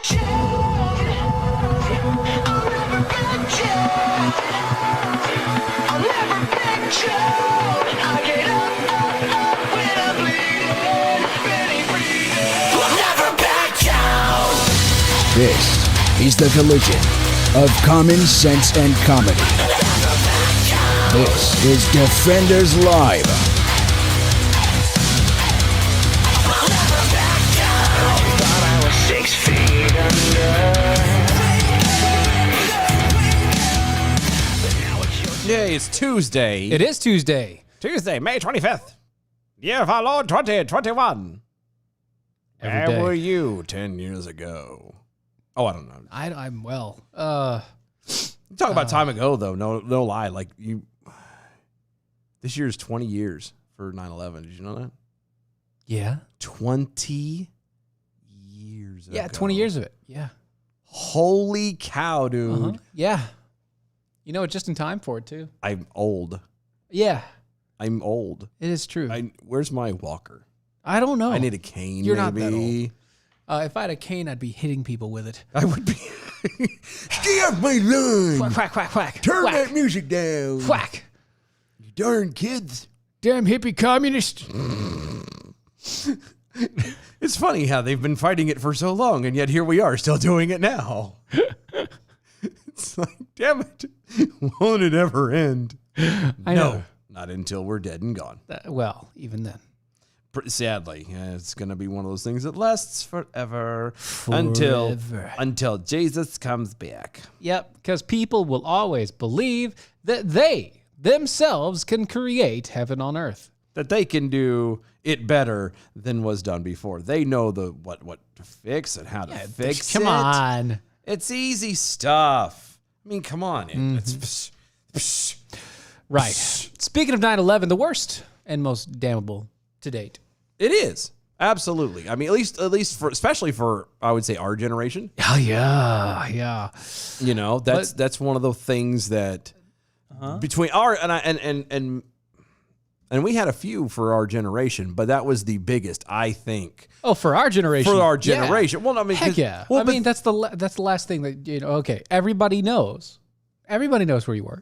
This is the collision of common sense and comedy. This is Defenders Live. Yay, it's Tuesday. It is Tuesday. Tuesday, May 25th. Year of our Lord 2021. Where were you 10 years ago? Oh, I don't know. I'm well. Talk about time ago, though. No lie. Like, this year's 20 years for 9/11. Did you know that? Yeah. 20 years ago. Yeah, 20 years of it. Yeah. Holy cow, dude. Uh-huh. Yeah. You know, just in time for it, too. I'm old. Yeah. I'm old. It is true. Where's my walker? I don't know. I need a cane, You're maybe. not that old. If I had a cane, I'd be hitting people with it. I would be. Stay off my lawn. Quack, quack, quack, quack. Turn Quack. that music down. Quack. You darn kids. Damn hippie communist. It's funny how they've been fighting it for so long, and yet here we are still doing it now. It's like, damn it. Won't it ever end? I know. Not until we're dead and gone. Well, even then. Sadly, it's going to be one of those things that lasts forever. Until Jesus comes back. Yep, because people will always believe that they themselves can create heaven on earth. That they can do it better than was done before. They know what to fix and how to fix it. Come on. It's easy stuff. I mean, come on. It's right. Speaking of 9/11, the worst and most damnable to date. It is. Absolutely. I mean, at least for, especially for, I would say, our generation. Oh, yeah. You know, that's one of the things that between our and we had a few for our generation, but that was the biggest, I think. Oh, for our generation. For our generation. Yeah. Well, I mean, heck yeah. Well, I mean, that's the last thing that, you know, okay, everybody knows. Everybody knows where you were.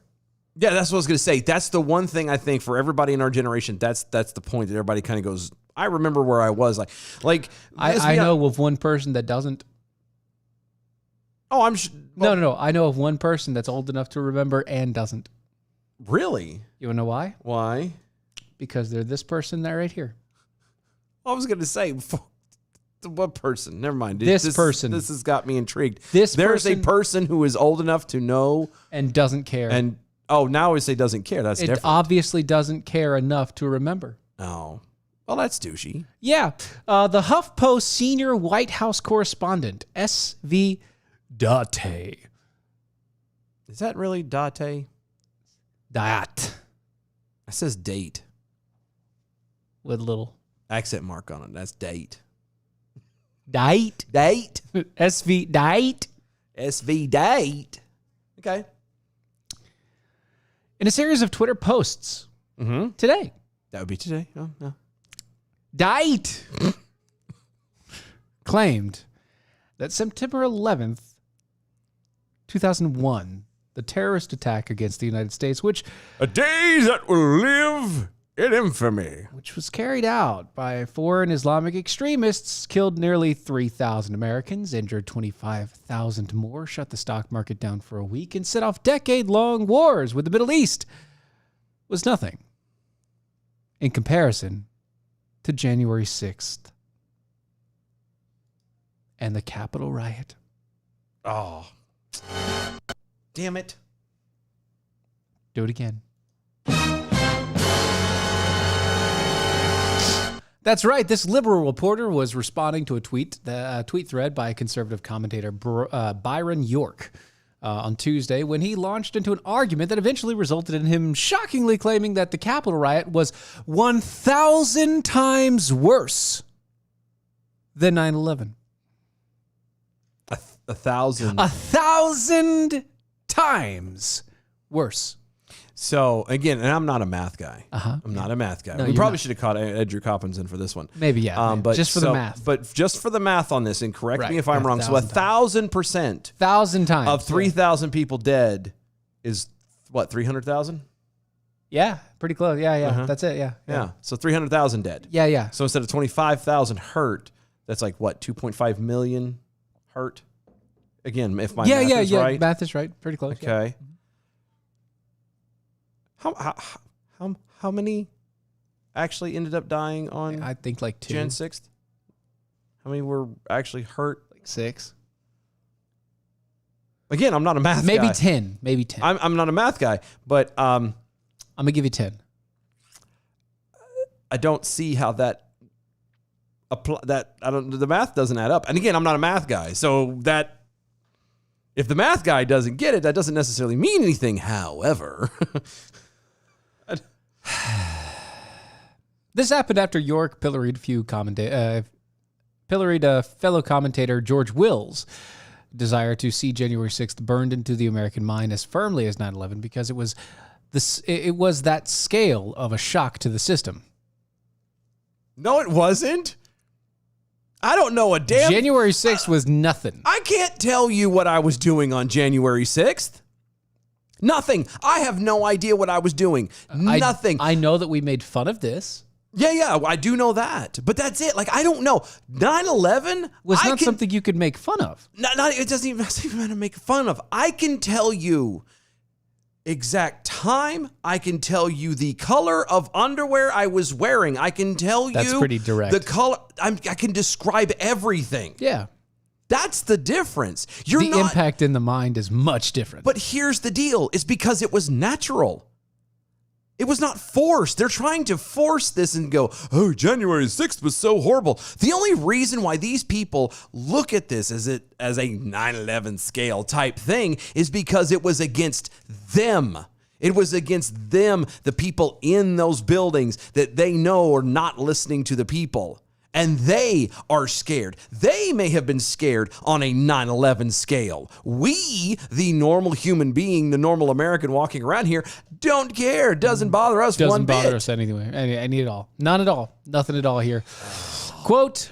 Yeah, that's what I was going to say. That's the one thing I think for everybody in our generation, that's the point that everybody kind of goes, I remember where I was. Like I know of one person that doesn't. Oh, No. I know of one person that's old enough to remember and doesn't. Really? You want to know why? Why? Because they're this person that right here. I was going to say, what person? Never mind. This person. This has got me intrigued. There's a person who is old enough to know. And doesn't care. And, now I say doesn't care. That's different. It obviously doesn't care enough to remember. Oh. Well, that's douchey. Yeah. The HuffPost senior White House correspondent, S.V. Date. Is that really Date? That. It says date. With a little accent mark on it. That's date. Date. S.V. Date. S.V. Date. Okay. In a series of Twitter posts today. That would be today. Oh, no. Date claimed that September 11th, 2001, the terrorist attack against the United States, a day that will live in infamy, which was carried out by foreign Islamic extremists, killed nearly 3,000 Americans, injured 25,000 more, shut the stock market down for a week, and set off decade-long wars with the Middle East, was nothing in comparison to January 6th and the Capitol riot. Oh. Damn it. Do it again. That's right. This liberal reporter was responding to a tweet thread by conservative commentator Byron York on Tuesday when he launched into an argument that eventually resulted in him shockingly claiming that the Capitol riot was 1,000 times worse than 9/11. 1,000. 1,000 times worse. So again, and I'm not a math guy. I'm not a math guy. We probably should have caught Edgar Coppins in for this one. Maybe, yeah. But just for the math. But just for the math on this, and correct me if I'm wrong. So 1,000 1,000% times of 3,000 people dead is what, 300,000? Yeah, pretty close. Yeah. That's it. Yeah. So 300,000 dead. Yeah. So instead of 25,000 hurt, that's like what, 2.5 million hurt? Again, if my math is right. Math is right. Pretty close. Okay. How many actually ended up dying on I think like 2. Jan 6th? How many were actually hurt? Like 6. Again, I'm not a math guy. Maybe 10. I'm not a math guy, but I'm going to give you 10. I don't see how the math doesn't add up. And again, I'm not a math guy, so that if the math guy doesn't get it, that doesn't necessarily mean anything. However, this happened after York pilloried fellow commentator George Will's desire to see January 6th burned into the American mind as firmly as 9/11 because it was that scale of a shock to the system. No, it wasn't. I don't know a damn. January 6th was nothing. I can't tell you what I was doing on January 6th. Nothing. I have no idea what I was doing. Nothing. I know that we made fun of this. Yeah, I do know that. But that's it. Like, I don't know. 9/11 was not something you could make fun of. It doesn't even matter to make fun of. I can tell you exact time. I can tell you the color of underwear I was wearing. I can tell That's you pretty direct. The color. I can describe everything. Yeah. That's the difference. The impact in the mind is much different. But here's the deal. It's because it was natural. It was not forced. They're trying to force this and go, oh, January 6th was so horrible. The only reason why these people look at this as a 9/11 scale type thing is because it was against them. It was against them, the people in those buildings that they know are not listening to the people. And they are scared. They may have been scared on a 9/11 scale. We, the normal human being, the normal American walking around here, don't care. Doesn't bother us one bit. Doesn't bother us anyway. Any at all. None at all. Nothing at all here. Quote,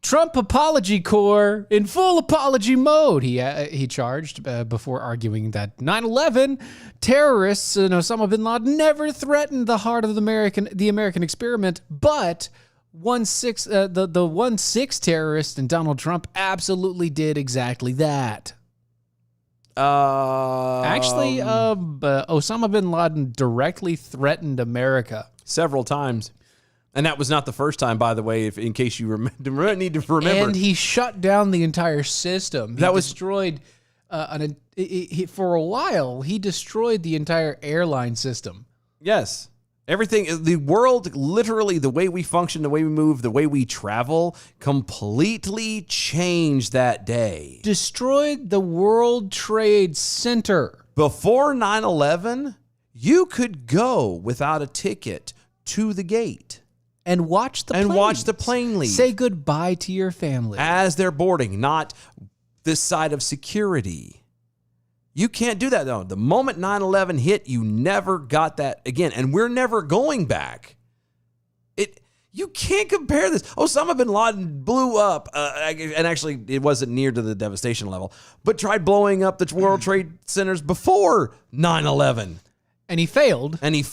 Trump apology corps in full apology mode, he charged before arguing that 9/11 terrorists and Osama bin Laden never threatened the heart of the American experiment, but the 1/6 terrorist and Donald Trump absolutely did exactly that. Actually, Osama bin Laden directly threatened America several times. And that was not the first time, by the way, in case you need to remember. And he shut down the entire system. He destroyed, for a while, he destroyed the entire airline system. Yes. Everything, the world, literally, the way we function, the way we move, the way we travel, completely changed that day. Destroyed the World Trade Center. Before 9/11, you could go without a ticket to the gate. And watch the plane leave. Say goodbye to your family. As they're boarding, not this side of security. You can't do that, though. The moment 9/11 hit, you never got that again. And we're never going back. You can't compare this. Osama bin Laden blew up, and actually it wasn't near to the devastation level, but tried blowing up the World Trade Centers before 9/11. And he failed. I mean,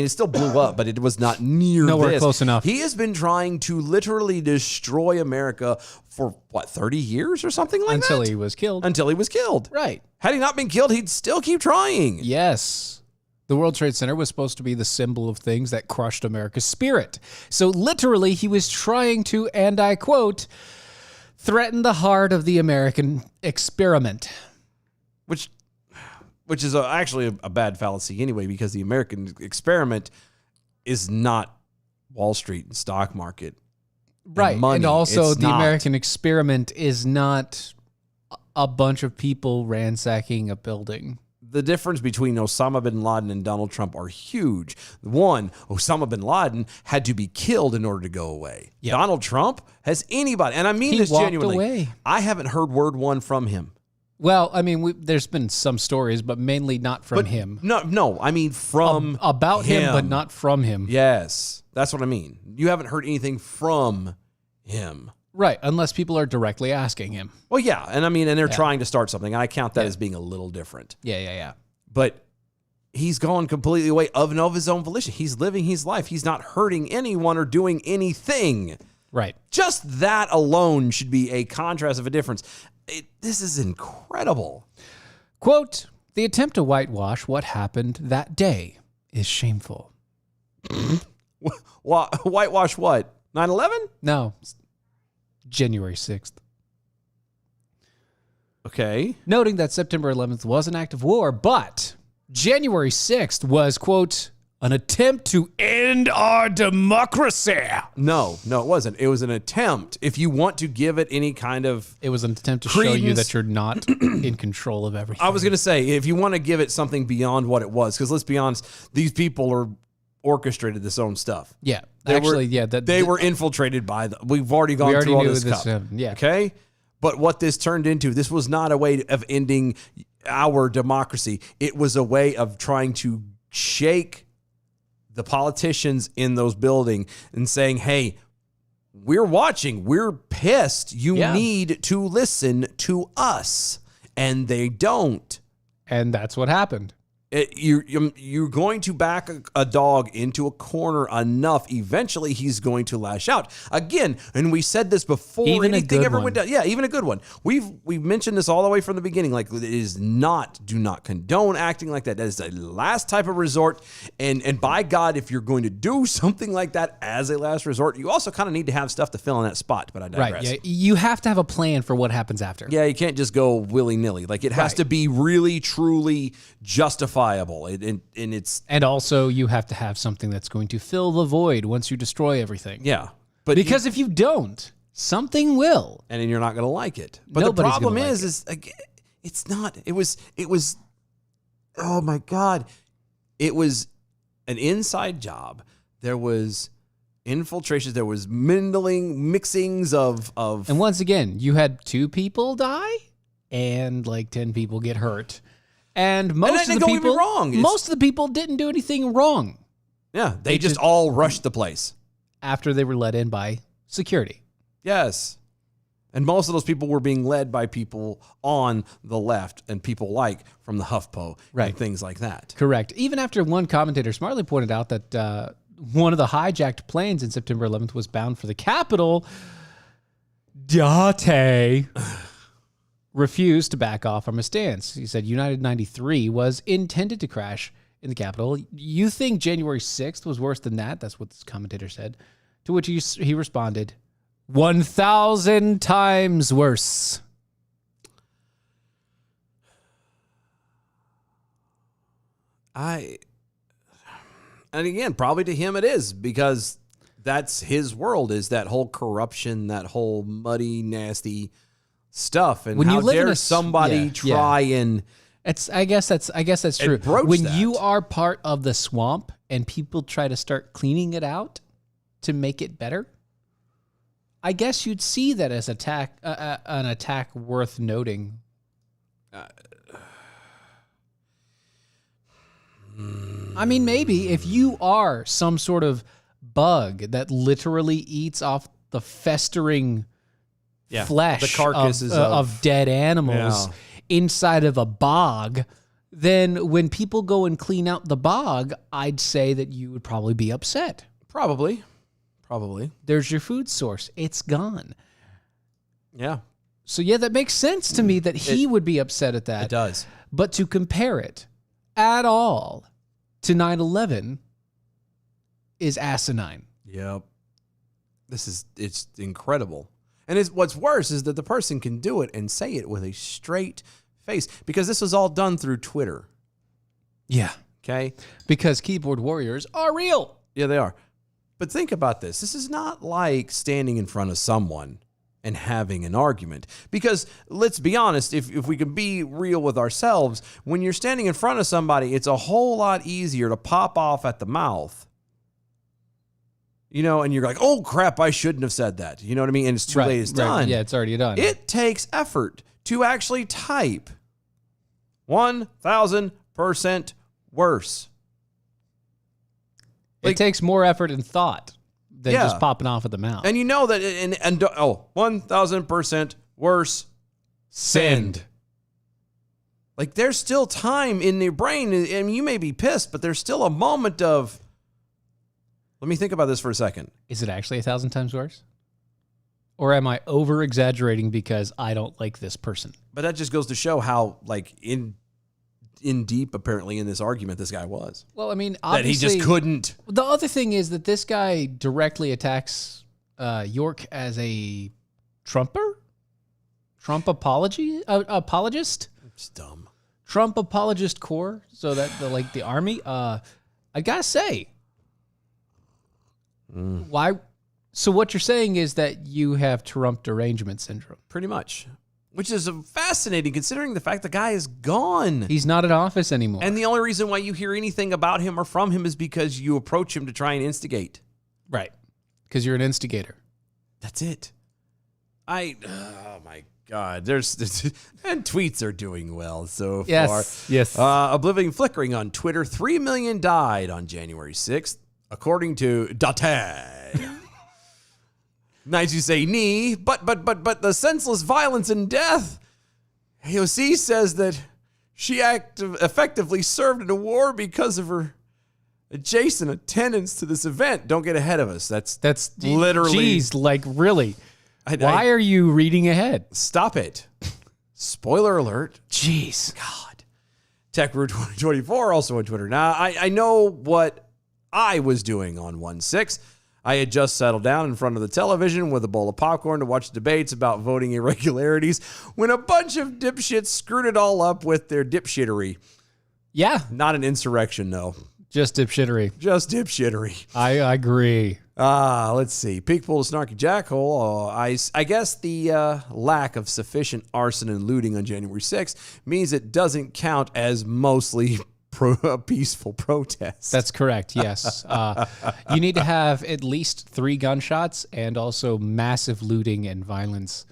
it still blew up, but it was not near nowhere close enough. He has been trying to literally destroy America for, 30 years or something like that? Until he was killed. Right. Had he not been killed, he'd still keep trying. Yes. The World Trade Center was supposed to be the symbol of things that crushed America's spirit. So literally, he was trying to, and I quote, threaten the heart of the American experiment. Which is actually a bad fallacy anyway, because the American experiment is not Wall Street and stock market. Right. And also the American experiment is not a bunch of people ransacking a building. The difference between Osama bin Laden and Donald Trump are huge. One, Osama bin Laden had to be killed in order to go away. Yep. Donald Trump has anybody, and I mean this genuinely. Away. I haven't heard word one from him. Well, I mean, there's been some stories, but mainly not from him. No, I mean from about him, but not from him. Yes, that's what I mean. You haven't heard anything from him. Right, unless people are directly asking him. Well, yeah, and I mean, and they're trying to start something. I count that as being a little different. Yeah. But he's gone completely away of his own volition. He's living his life. He's not hurting anyone or doing anything. Right. Just that alone should be a contrast of a difference. This is incredible. Quote, the attempt to whitewash what happened that day is shameful. Whitewash what? 9/11? No. January 6th. Okay. Noting that September 11th was an act of war, but January 6th was, quote, an attempt to end our democracy. No, it wasn't. It was an attempt. If you want to give it any kind of It was an attempt to show you that you're not in control of everything. I was going to say, if you want to give it something beyond what it was, because let's be honest, these people are orchestrated this own stuff. Yeah. They Actually, were infiltrated by we've already gone through all this stuff. Yeah. Okay? But what this turned into, this was not a way of ending our democracy. It was a way of trying to shake the politicians in those buildings and saying, hey, we're watching. We're pissed. You need to listen to us. And they don't. And that's what happened. You're going to back a dog into a corner enough. Eventually, he's going to lash out again. And we said this before even anything ever went down. Yeah, even a good one. We've mentioned this all the way from the beginning. Like, it is do not condone acting like that. That is the last type of resort. And by God, if you're going to do something like that as a last resort, you also kind of need to have stuff to fill in that spot. But I digress. Right. Yeah. You have to have a plan for what happens after. Yeah, you can't just go willy-nilly. Like, it has to be really, truly justifiable. And also you have to have something that's going to fill the void once you destroy everything. Yeah. But because if you don't, something will. And then you're not going to like it. But Nobody's the problem gonna like is again, it's not. It was oh my God. It was an inside job. There was infiltrations, there was mixings of And once again, you had 2 people die and like 10 people get hurt. And most of the people didn't do anything wrong. Yeah, they just all rushed the place after they were let in by security. Yes. And most of those people were being led by people on the left and people like from the HuffPo and things like that. Correct. Even after one commentator smartly pointed out that one of the hijacked planes in September 11th was bound for the Capitol, Date refused to back off from his stance. He said United 93 was intended to crash in the Capitol. You think January 6th was worse than that? That's what this commentator said. To which he responded, 1,000 times worse. And again, probably to him it is, because that's his world, is that whole corruption, that whole muddy, nasty stuff. And when how you live dare in somebody try and I guess that's true. When you are part of the swamp and people try to start cleaning it out to make it better, I guess you'd see that as an attack worth noting. I mean, maybe if you are some sort of bug that literally eats off the festering flesh, the carcasses of dead animals inside of a bog, then when people go and clean out the bog, I'd say that you would probably be upset. Probably. There's your food source. It's gone. Yeah. So yeah, that makes sense to me that he would be upset at that. It does. But to compare it at all to 9/11 is asinine. Yep. It's incredible. And what's worse is that the person can do it and say it with a straight face, because this was all done through Twitter. Yeah. Okay? Because keyboard warriors are real. Yeah, they are. But think about this. This is not like standing in front of someone and having an argument. Because let's be honest, if we can be real with ourselves, when you're standing in front of somebody, it's a whole lot easier to pop off at the mouth. and you're like, oh crap, I shouldn't have said that. You know what I mean? And it's too late, it's done. Yeah, it's already done. It takes effort to actually type 1,000% worse. It takes more effort and thought than just popping off at the mouth. And you know that, 1,000% worse, send. Like, there's still time in your brain. I mean, you may be pissed, but there's still a moment of, let me think about this for a second. Is it actually 1,000 times worse? Or am I over-exaggerating because I don't like this person? But that just goes to show how, like, in deep, apparently, in this argument this guy was. Well, I mean, obviously, that he just couldn't. The other thing is that this guy directly attacks York as a Trumper? Trump apologist? It's dumb. Trump apologist corps, so that the army. I gotta say, why? So what you're saying is that you have Trump derangement syndrome, pretty much, which is fascinating considering the fact the guy is gone. He's not in office anymore, and the only reason why you hear anything about him or from him is because you approach him to try and instigate. Right? Because you're an instigator. That's it. Oh my God, there's and tweets are doing well so far. Yes. Oblivion flickering on Twitter. 3 million died on January 6th, according to Date. Nice you say knee, but the senseless violence and death. AOC says that she effectively served in a war because of her adjacent attendance to this event. Don't get ahead of us. That's literally. Geez, like really. Why are you reading ahead? Stop it. Spoiler alert. Jeez. God. TechRoo 2024 also on Twitter. Now, I know what I was doing on 1/6. I had just settled down in front of the television with a bowl of popcorn to watch debates about voting irregularities when a bunch of dipshits screwed it all up with their dipshittery. Yeah. Not an insurrection, though. Just dipshittery. Just dipshittery. I agree. Let's see. Peekpool to Snarky Jackhole. I guess the lack of sufficient arson and looting on January 6th means it doesn't count as mostly a peaceful protest. That's correct, yes. You need to have at least 3 gunshots and also massive looting and violence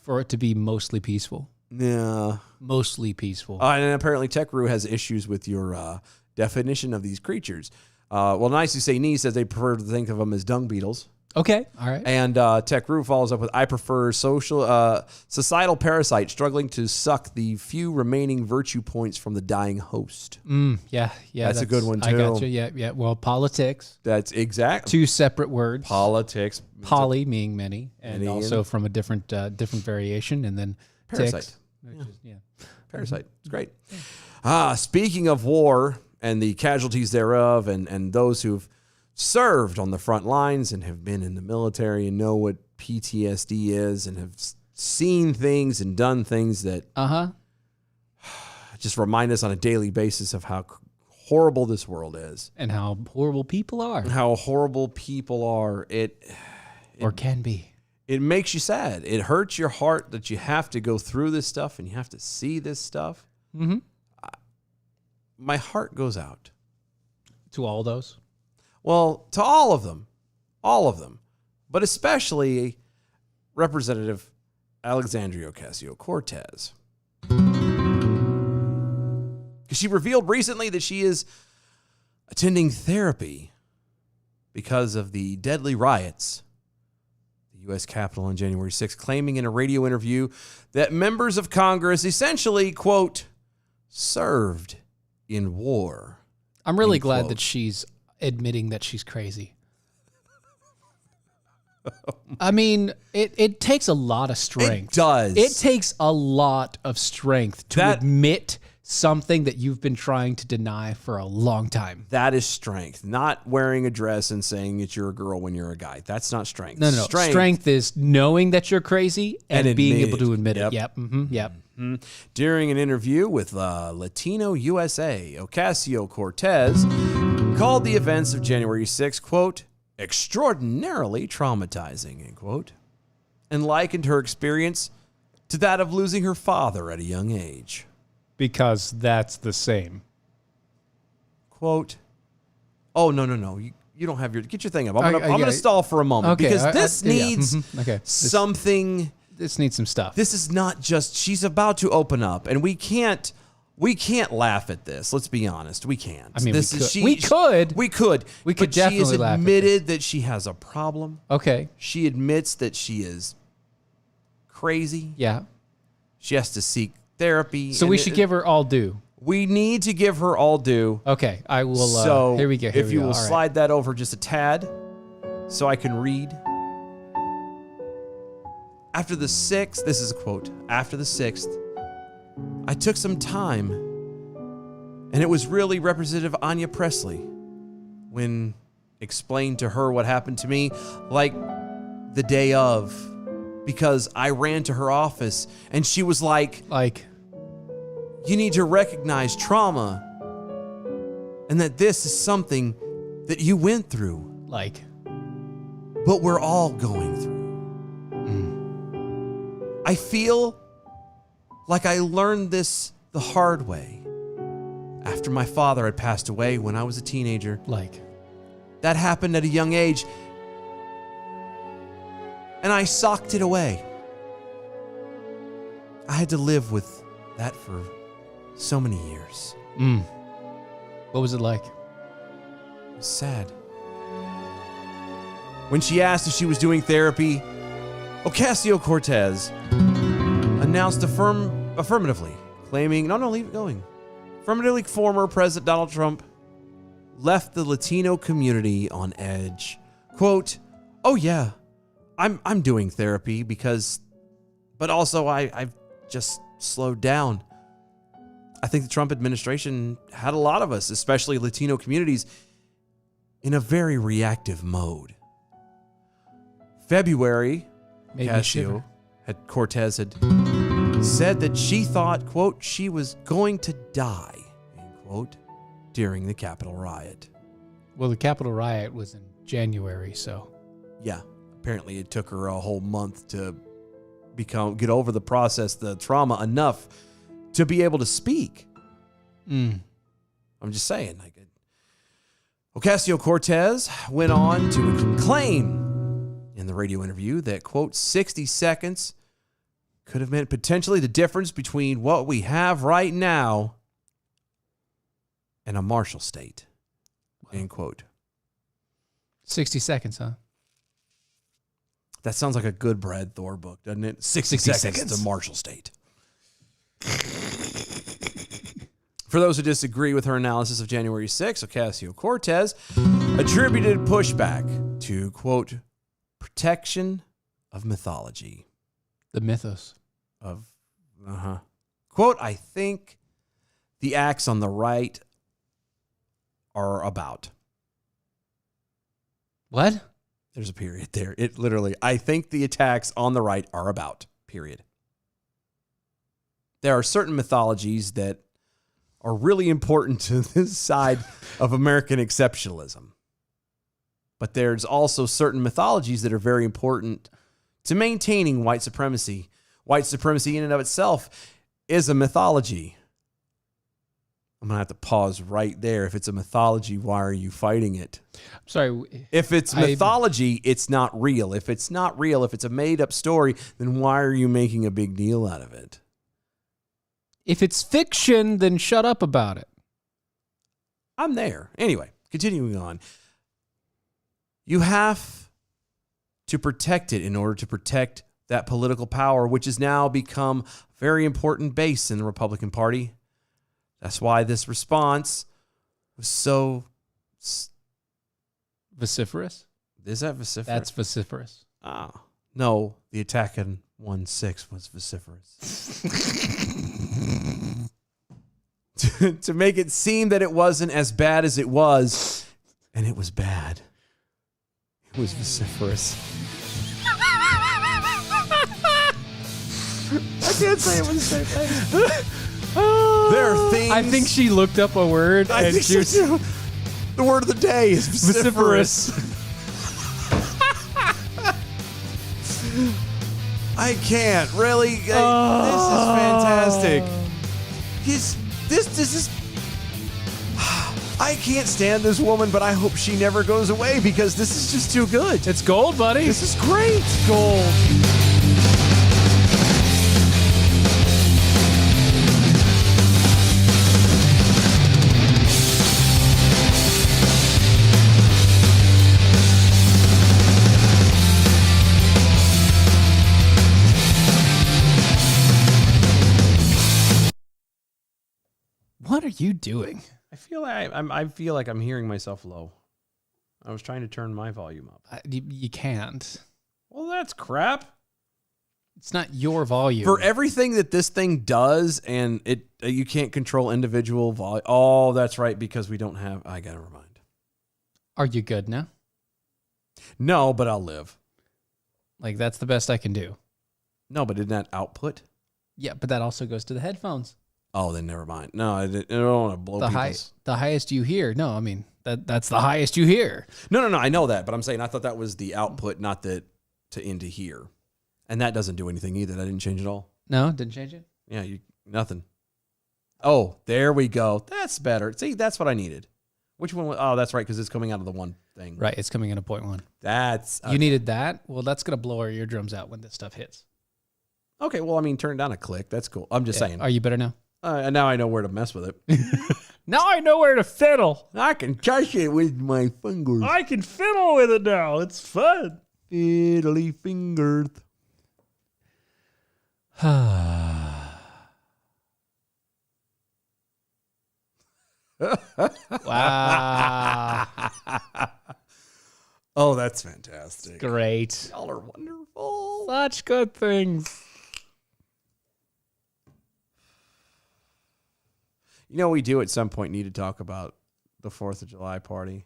for it to be mostly peaceful. Yeah. Mostly peaceful. And apparently TechRoo has issues with your definition of these creatures. Well, Nice You Say Knee says they prefer to think of them as dung beetles. Okay, all right. And TechRoo follows up with, I prefer societal parasite struggling to suck the few remaining virtue points from the dying host. Yeah. That's a good one, too. I got you, yeah. Well, politics. That's exactly. 2 separate words. Politics. Poly meaning many, and Many also from a different variation, and then parasite. ticks. Yeah. Parasite. It's great. Speaking of war and the casualties thereof and those who've served on the front lines and have been in the military and know what PTSD is and have seen things and done things that just remind us on a daily basis of how horrible this world is. And how horrible people are. How horrible people are. Or can be. It makes you sad. It hurts your heart that you have to go through this stuff and you have to see this stuff. Mm-hmm. My heart goes out. To all those? Well, to all of them, but especially Representative Alexandria Ocasio-Cortez. She revealed recently that she is attending therapy because of the deadly riots at the U.S. Capitol on January 6th, claiming in a radio interview that members of Congress essentially, quote, served in war. I'm really glad that she's admitting that she's crazy. I mean, it takes a lot of strength. It does. It takes a lot of strength to admit something that you've been trying to deny for a long time. That is strength. Not wearing a dress and saying that you're a girl when you're a guy. That's not strength. No. Strength is knowing that you're crazy and being able to admit it. Yep. Mm-hmm. Yep. Mm-hmm. During an interview with Latino USA, Ocasio-Cortez called the events of January 6th, quote, extraordinarily traumatizing, end quote, and likened her experience to that of losing her father at a young age. Because that's the same. Quote, oh, no. you don't have get your thing up. I'm gonna stall for a moment because this needs something. This needs some stuff. This is not just she's about to open up, and we can't laugh at this. Let's be honest, we can't. I mean, we could definitely she has laugh at admitted that she has a problem. Okay. She admits that she is crazy. Yeah. She has to seek therapy. So we should give her all due. We need to give her all due. Okay, I will. So here we go. If you will slide that over just a tad, so I can read. After the 6th, this is a quote. After the 6th, I took some time, and it was really Representative Anya Presley when explained to her what happened to me, like the day of, because I ran to her office and she was like. You need to recognize trauma and that this is something that you went through. But we're all going through. I feel like I learned this the hard way after my father had passed away when I was a teenager. That happened at a young age, and I socked it away. I had to live with that for so many years. What was it like? It was sad. When she asked if she was doing therapy, Ocasio-Cortez announced affirmatively, claiming, no, leave it going. Affirmatively, former President Donald Trump left the Latino community on edge. Quote, oh yeah, I'm doing therapy but also I've just slowed down. I think the Trump administration had a lot of us, especially Latino communities, in a very reactive mode. February, Cortez had said that she thought, quote, she was going to die, end quote, during the Capitol riot. Well, the Capitol riot was in January, so. Yeah, apparently it took her a whole month to get over the process, the trauma enough to be able to speak. I'm just saying. Ocasio-Cortez went on to claim in the radio interview that, quote, 60 seconds could have meant potentially the difference between what we have right now and a Marshall state, end quote. 60 seconds, huh? That sounds like a good Brad Thor book, doesn't it? 60 seconds to Marshall state. For those who disagree with her analysis of January 6th, Ocasio-Cortez attributed pushback to, quote, protection of mythology. The mythos. Quote, I think the acts on the right are about. What? There's a period there. It literally, I think the attacks on the right are about, period. There are certain mythologies that are really important to this side of American exceptionalism. But there's also certain mythologies that are very important to maintaining white supremacy. White supremacy in and of itself is a mythology. I'm going to have to pause right there. If it's a mythology, why are you fighting it? I'm sorry. If it's mythology, it's not real. If it's not real, if it's a made-up story, then why are you making a big deal out of it? If it's fiction, then shut up about it. I'm there. Anyway, continuing on. You have to protect it in order to protect that political power, which has now become a very important base in the Republican Party. That's why this response was so... Vociferous? Is that vociferous? That's vociferous. No, the attack on 1-6 was vociferous. to make it seem that it wasn't as bad as it was, and it was bad. It was vociferous. I can't say it with a straight face. There are things... I think she looked up a word. The word of the day is vociferous. I can't, really. This is fantastic. This is... I can't stand this woman, but I hope she never goes away because this is just too good. It's gold, buddy. This is great. gold. What are you doing? I feel like I'm hearing myself low. I was trying to turn my volume up. You can't. Well, that's crap. It's not your volume. For everything that this thing does, and you can't control individual volume. Oh, that's right, because we don't have. I gotta remind. Are you good now? No, but I'll live. Like, that's the best I can do. No, but isn't that output? Yeah, but that also goes to the headphones. Oh, then never mind. No, I don't want to blow The highest you hear. No, I mean, that's the highest you hear. No, I know that, but I'm saying I thought that was the output, not the to into here. And that doesn't do anything either. That didn't change at all. No, didn't change it? Yeah, nothing. Oh, there we go. That's better. See, that's what I needed. Which one? Oh, that's right, because it's coming out of the one thing. Right, it's coming in at 0.1. That's... You needed that? Well, that's going to blow our eardrums out when this stuff hits. Okay, well, I mean, turn it down a click. That's cool. I'm just saying. Are you better now? And now I know where to mess with it. Now I know where to fiddle. I can touch it with my fingers. I can fiddle with it now. It's fun. Fiddly fingers. Wow. Oh, that's fantastic. Great. Y'all are wonderful. Such good things. You know, we do at some point need to talk about the 4th of July party.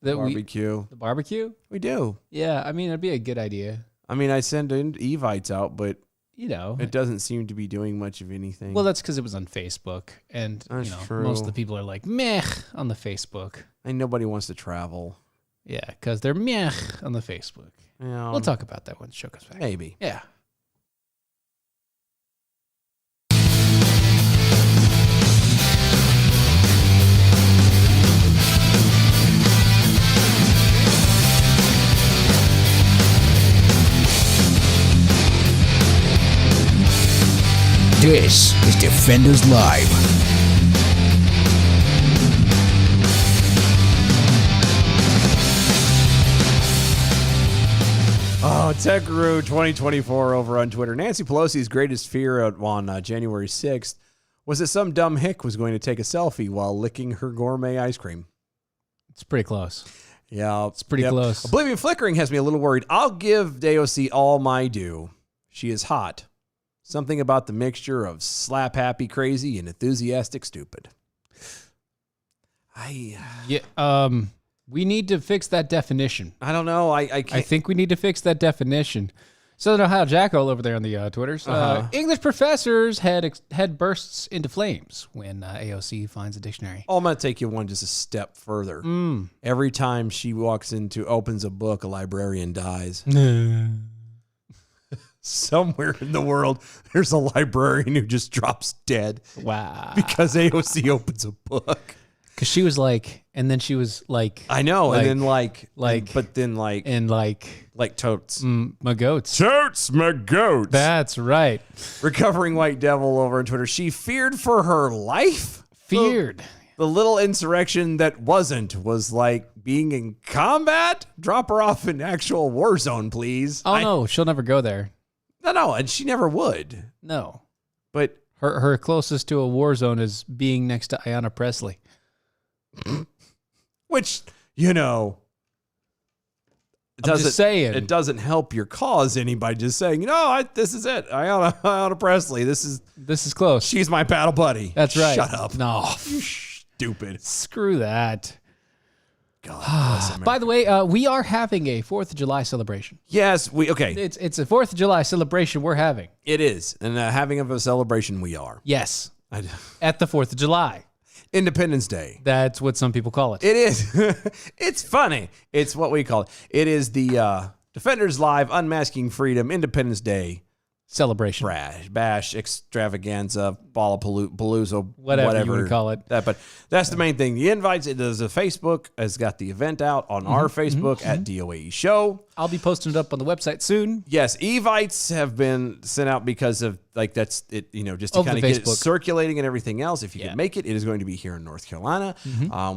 The barbecue. The barbecue? We do. Yeah, I mean, it'd be a good idea. I mean, I send Evites out, but you know, it doesn't seem to be doing much of anything. Well, that's because it was on Facebook, and that's true. Most of the people are like meh on the Facebook. And nobody wants to travel. Yeah, because they're meh on the Facebook. Yeah, we'll talk about that when the show comes back. Maybe. Yeah. This is Defenders Live. Oh, Tech Guru 2024 over on Twitter. Nancy Pelosi's greatest fear on January 6th was that some dumb hick was going to take a selfie while licking her gourmet ice cream. It's pretty close. Yeah. It's pretty close. Oblivion Flickering has me a little worried. I'll give DOC all my due. She is hot. Something about the mixture of slap happy crazy and enthusiastic stupid. We need to fix that definition. I don't know. I can't. I think we need to fix that definition. Southern Ohio Jackal over there on the Twitters. English professor's head bursts into flames when AOC finds a dictionary. Oh, I'm going to take you just a step further. Every time she opens a book, a librarian dies. Somewhere in the world, there's a librarian who just drops dead. Wow. Because AOC opens a book. Because she was like, and then she was like. I know. Like, and then like totes. My goats. Totes my goats. That's right. Recovering White Devil over on Twitter. She feared for her life. Feared. The little insurrection that was like being in combat. Drop her off in actual war zone, please. Oh, no. She'll never go there. No, and she never would. No. But her closest to a war zone is being next to Ayanna Presley. Which, it doesn't help your cause any by just saying, this is it. Ayanna Presley. This is close. She's my battle buddy. That's right. Shut up. No. You stupid. Screw that. God. By the way, we are having a 4th of July celebration. Yes, okay. It's a 4th of July celebration we're having. It is. And having of a celebration we are. Yes. At the 4th of July. Independence Day. That's what some people call it. It is. It's funny. It's what we call it. It is the Defenders Live Unmasking Freedom Independence Day celebration. Bash extravaganza. Ballapalooza, Whatever you would call it. But that's the main thing. The invites, there's a Facebook has got the event out on our Facebook at DOAE Show. I'll be posting it up on the website soon. Yes, evites have been sent out because of that's it. Just to kind of get it circulating and everything else. If you can make it, it is going to be here in North Carolina.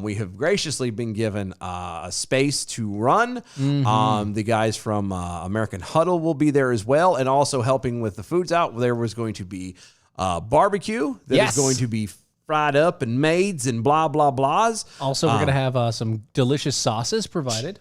We have graciously been given a space to run. The guys from American Huddle will be there as well, and also helping with the foods out. There was going to be barbecue that is going to be fried up and maids and blah blah blahs. Also, we're gonna have some delicious sauces provided.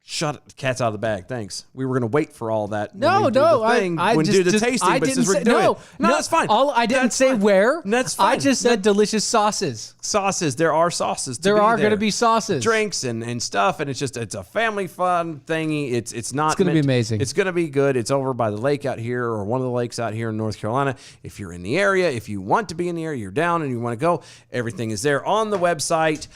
Shut cat's out of the bag. Thanks. We were going to wait for all that. No, I when just do the tasting. I but didn't since say we're doing no. That's fine. I didn't say where. That's fine. I just said delicious sauces. Sauces. There are sauces. There are going to be sauces, drinks, and stuff. And it's a family fun thingy. It's not. It's going to be amazing. It's going to be good. It's over by the lake out here, or one of the lakes out here in North Carolina. If you're in the area, if you want to be in the area, you're down and you want to go. Everything is there on the website.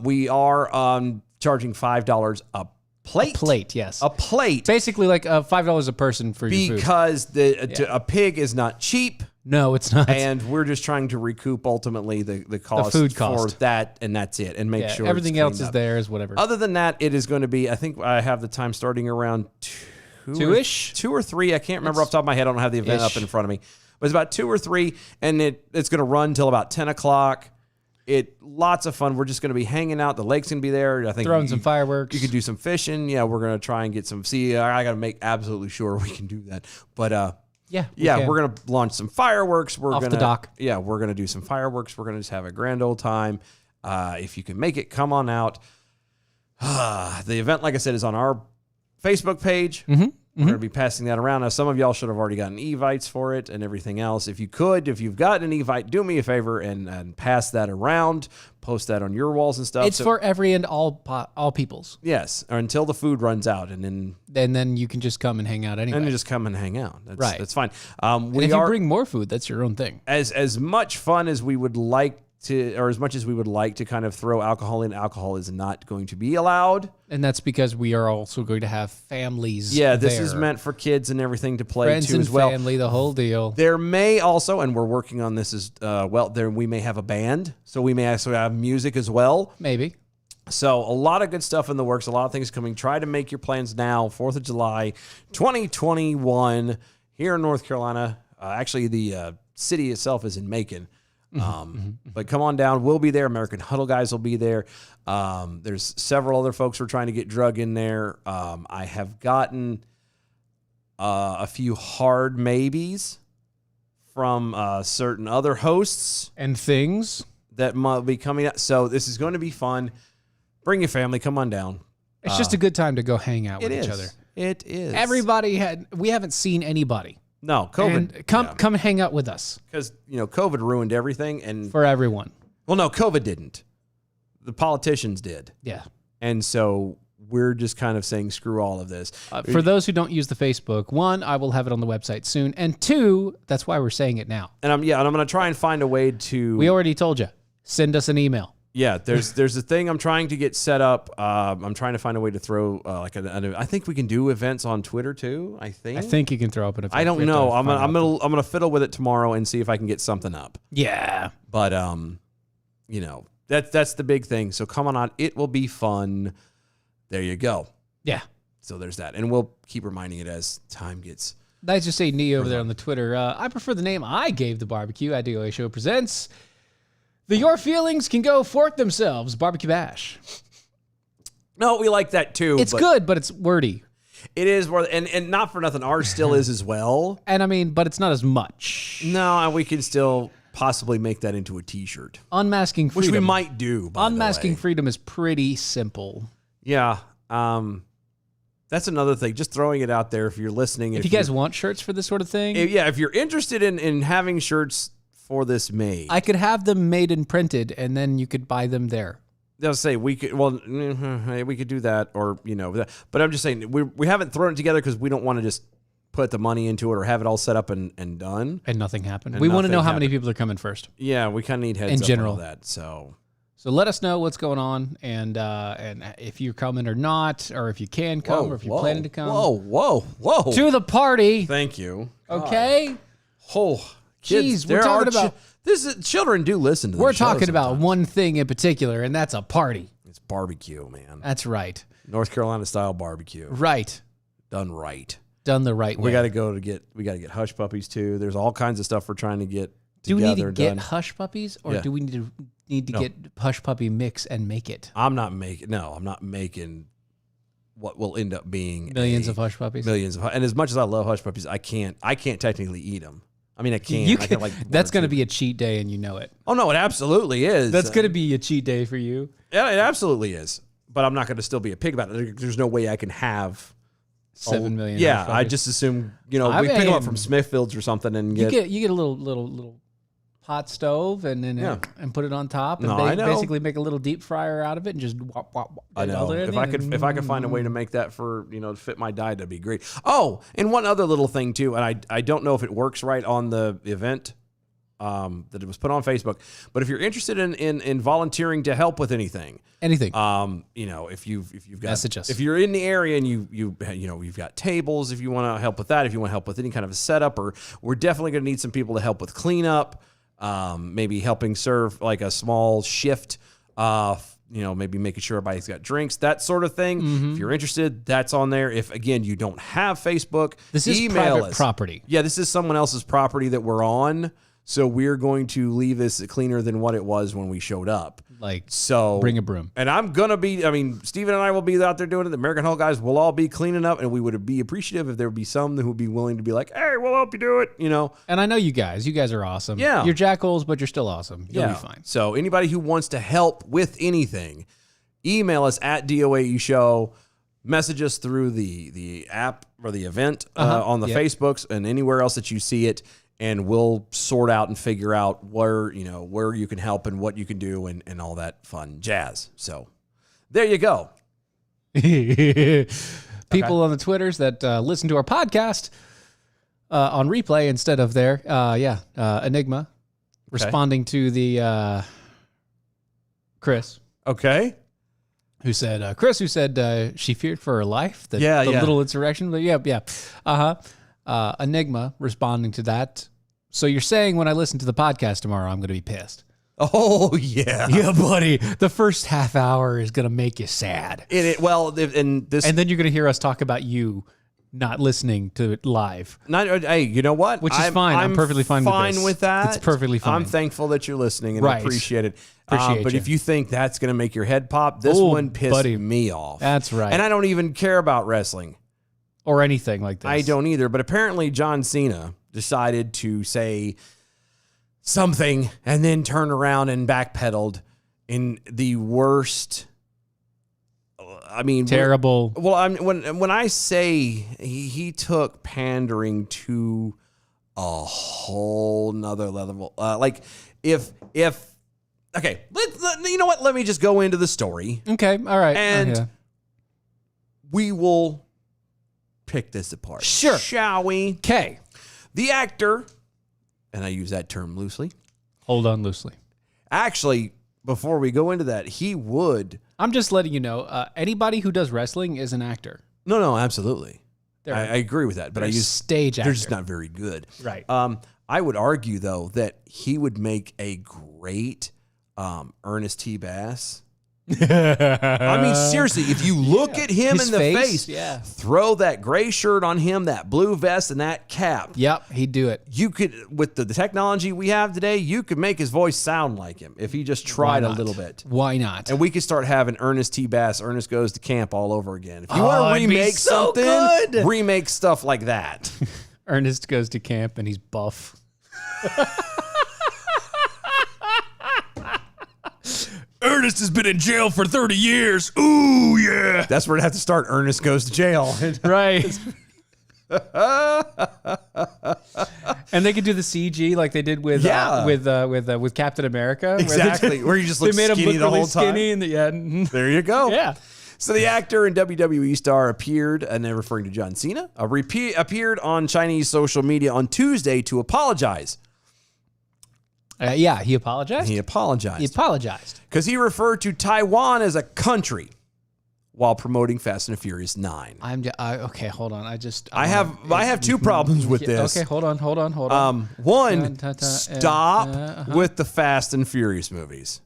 We are charging $5 a plate. A plate, yes. A plate. Basically like $5 a person for your food. Because a pig is not cheap. No, it's not. And we're just trying to recoup ultimately the cost, food cost for that, and that's it. And make sure everything else is up. there is whatever. Other than that, it is going to be, I think I have the time starting around 2-ish? 2 or 3. I can't remember off the top of my head. I don't have the event up in front of me. But it's about 2 or 3, and it's going to run till about 10 o'clock. Lots of fun. We're just going to be hanging out. The lake's going to be there. I think throwing some fireworks. You could do some fishing. Yeah, we're going to try and get some. See, I got to make absolutely sure we can do that. But we're going to launch some fireworks. We're off gonna, the dock. Yeah, we're going to do some fireworks. We're going to just have a grand old time. If you can make it, come on out. The event, like I said, is on our Facebook page. We're going to be passing that around. Now, some of y'all should have already gotten evites for it and everything else. If you've gotten an evite, do me a favor and pass that around. Post that on your walls and stuff. It's for every and all peoples. Yes, or until the food runs out, and then you can just come and hang out anyway. And you just come and hang out. That's fine. And if you bring more food, that's your own thing. As much fun as we would like to, or as much as we would like to kind of throw alcohol in, alcohol is not going to be allowed. And that's because we are also going to have families. Yeah, this is meant for kids and everything to play friends too and as well. Family, the whole deal. There may also, and we're working on this as well, we may have a band, so we may actually have music as well. Maybe. So a lot of good stuff in the works, a lot of things coming. Try to make your plans now, 4th of July, 2021, here in North Carolina. Actually, the city itself is in Macon. But come on down. We'll be there. American Huddle guys will be there. There's several other folks we're trying to get drug in there. I have gotten a few hard maybes from certain other hosts and things that might be coming up. So this is going to be fun. Bring your family. Come on down. It's just a good time to go hang out with each other. It is. We haven't seen anybody. No, COVID. And come hang out with us. Because, COVID ruined everything. And for everyone. Well, no, COVID didn't. The politicians did. Yeah. And so we're just kind of saying screw all of this. For those who don't use the Facebook, 1, I will have it on the website soon. And 2, that's why we're saying it now. And I'm going to try and find a way to... We already told you. Send us an email. Yeah, there's a thing I'm trying to get set up. I'm trying to find a way to throw I think we can do events on Twitter too. I think you can throw up an event. I don't know. I'm gonna fiddle with it tomorrow and see if I can get something up. Yeah, but that's the big thing. So come on out. It will be fun. There you go. Yeah. So there's that, and we'll keep reminding it as time gets. Nice to say knee over there on the Twitter. I prefer the name I gave the barbecue. IDOA Show presents. Your feelings can go fork themselves. Barbecue Bash. No, we like that too. It's good, but it's wordy. It is, and not for nothing. Ours still is as well. And but it's not as much. No, and we can still possibly make that into a T-shirt. Unmasking Freedom. Which we might do, by Unmasking the way. Freedom is pretty simple. Yeah. That's another thing. Just throwing it out there if you're listening. If you guys want shirts for this sort of thing. If you're interested in having shirts for this made. I could have them made and printed, and then you could buy them there. They'll say we could. Well, we could do that, or But I'm just saying we haven't thrown it together because we don't want to just put the money into it or have it all set up and done. And nothing happened. We want to know how many people are coming first. Yeah, we kind of need heads in up general on all that. So let us know what's going on, and if you're coming or not, or if you can come, or if you're planning to come. Whoa! To the party. Thank you. Okay. Oh, kids, jeez, we're talking about Children do listen to this. We're talking about one thing in particular, and that's a party. It's barbecue, man. That's right. North Carolina style barbecue. Right. Done right. Done the right way. We got to get hush puppies too. There's all kinds of stuff we're trying to get Do we together. need to get hush puppies, or Yeah. do we need to get hush puppy mix and make it? I'm not making what will end up being Millions of hush puppies. And as much as I love hush puppies, I can't technically eat them. I mean, I can. You I can, can that's going to be a cheat day, and you know it. Oh no, it absolutely is. That's going to be a cheat day for you. Yeah, it absolutely is. But I'm not going to still be a pig about it. There's no way I can have 7 million. Yeah, hush I puppies. just assume we pick them up from Smithfields or something and you get a little hot stove and then and put it on top and basically make a little deep fryer out of it and just wop, wop, wop. I know. If I could find a way to make that for to fit my diet, that'd be great. Oh, and one other little thing too, and I don't know if it works right on the event that it was put on Facebook, but if you're interested in volunteering to help with anything, if you've got message us. If you're in the area and you've got tables, if you want to help with that, if you want to help with any kind of a setup, or we're definitely going to need some people to help with cleanup. Maybe helping serve like a small shift, maybe making sure everybody's got drinks, that sort of thing. Mm-hmm. If you're interested, that's on there. If, again, you don't have Facebook, this is email private us. property. Yeah, this is someone else's property that we're on. So we're going to leave this cleaner than what it was when we showed up. Bring a broom. And I'm going to be, Steven and I will be out there doing it. The American Hull guys will all be cleaning up, and we would be appreciative if there would be some who would be willing to be like, hey, we'll help you do it, And I know you guys are awesome. Yeah. You're jackals, but you're still awesome. You'll be fine. So anybody who wants to help with anything, email us at DOAE Show, message us through the app or the event on the Facebooks and anywhere else that you see it. And we'll sort out and figure out where you can help and what you can do and all that fun jazz. So there you go. People on the Twitters that listen to our podcast on replay instead of there. Enigma responding to the Chris. Okay. Who said she feared for her life? The little insurrection. Enigma responding to that. So you're saying when I listen to the podcast tomorrow, I'm going to be pissed. Oh, yeah. Yeah, buddy. The first half hour is going to make you sad. And then you're going to hear us talk about you not listening to it live. Hey, you know what? Which is fine. I'm perfectly fine with that. It's perfectly fine. I'm thankful that you're listening and I appreciate it. But if you think that's going to make your head pop, this one pissed me off. That's right. And I don't even care about wrestling. Or anything like this. I don't either. But apparently John Cena decided to say something and then turned around and backpedaled in the worst. Terrible. When I say he took pandering to a whole nother level, okay, you know what? Let me just go into the story. Okay, all right. And we will pick this apart. Sure. Shall we? Okay. The actor, and I use that term loosely. Hold on loosely. Actually, before we go into that, he would. I'm just letting you know, anybody who does wrestling is an actor. No, absolutely. I agree with that. But I use stage actor. They're just not very good. Right. I would argue, though, that he would make a great Ernest T. Bass. Seriously, if you look at him in the face, throw that gray shirt on him, that blue vest, and that cap. Yep, he'd do it. You could, with the technology we have today, you could make his voice sound like him if he just tried a little bit. Why not? And we could start having Ernest T. Bass, Ernest Goes to Camp all over again. If you want to remake something, remake stuff like that. Ernest goes to camp and he's buff. Ernest has been in jail for 30 years. Ooh, yeah. That's where it has to start. Ernest Goes to Jail. Right. And they could do the CG like they did with Captain America. Exactly. Where you just look skinny look the really whole time. Skinny and There you go. Yeah. So the actor and WWE star appeared, and they're referring to John Cena, appeared on Chinese social media on Tuesday to apologize. He apologized? He apologized. He apologized. Because he referred to Taiwan as a country. while promoting Fast and Furious 9. Okay, hold on. I have two problems with this. Okay, hold on. One, stop with the Fast and Furious movies.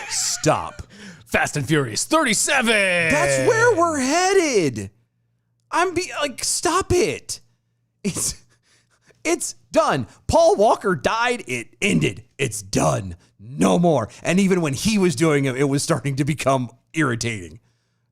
Stop. Fast and Furious 37. That's where we're headed. Stop it. It's done. Paul Walker died. It ended. It's done. No more. And even when he was doing it, it was starting to become irritating.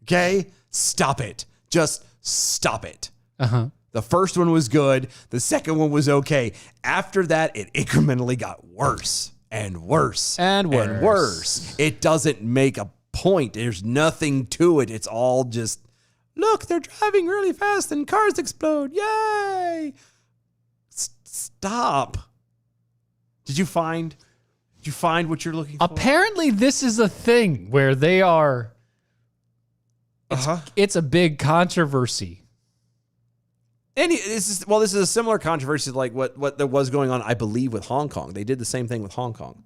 Okay? Stop it. Just stop it. The first one was good. The second one was okay. After that, it incrementally got worse and worse and worse. And worse. It doesn't make a point. There's nothing to it. It's all just, look, they're driving really fast and cars explode. Yay! Stop. Did you find what you're looking for? Apparently, this is a thing where they are. It's a big controversy. And this is a similar controversy like what there was going on, I believe, with Hong Kong. They did the same thing with Hong Kong,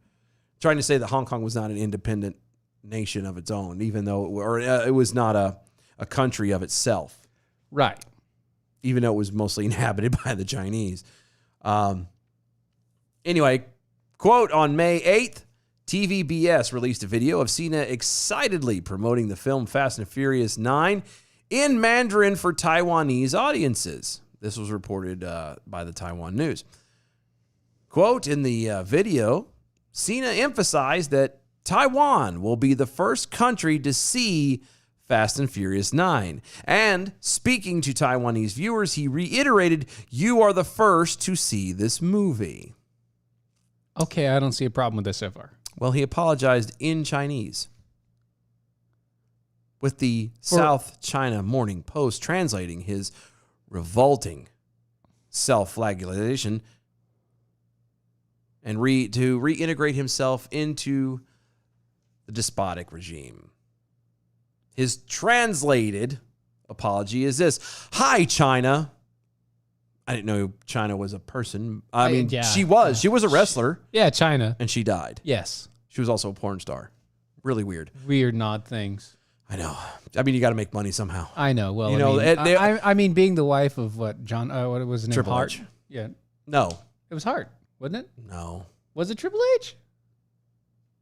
trying to say that Hong Kong was not an independent nation of its own, even though it was not a country of itself. Right. Even though it was mostly inhabited by the Chinese. Anyway, quote, on May 8th, TVBS released a video of Cena excitedly promoting the film Fast and Furious 9 in Mandarin for Taiwanese audiences. This was reported by the Taiwan News. Quote, in the video, Cena emphasized that Taiwan will be the first country to see Fast and Furious 9. And speaking to Taiwanese viewers, he reiterated, you are the first to see this movie. Okay, I don't see a problem with this so far. Well, he apologized in Chinese, with the South China Morning Post translating his revolting self-flagellation and to reintegrate himself into the despotic regime. His translated apology is this: hi, China. I didn't know China was a person. I mean, yeah. She was. She was a wrestler. Yeah, China. And she died. Yes. She was also a porn star. Really weird. Weird, odd things. I know. I mean, you got to make money somehow. I know. Well, you know, I mean, being the wife of what John? What was his name? Triple Hart? H. Yeah. No. It was Hart, wasn't it? No. Was it Triple H?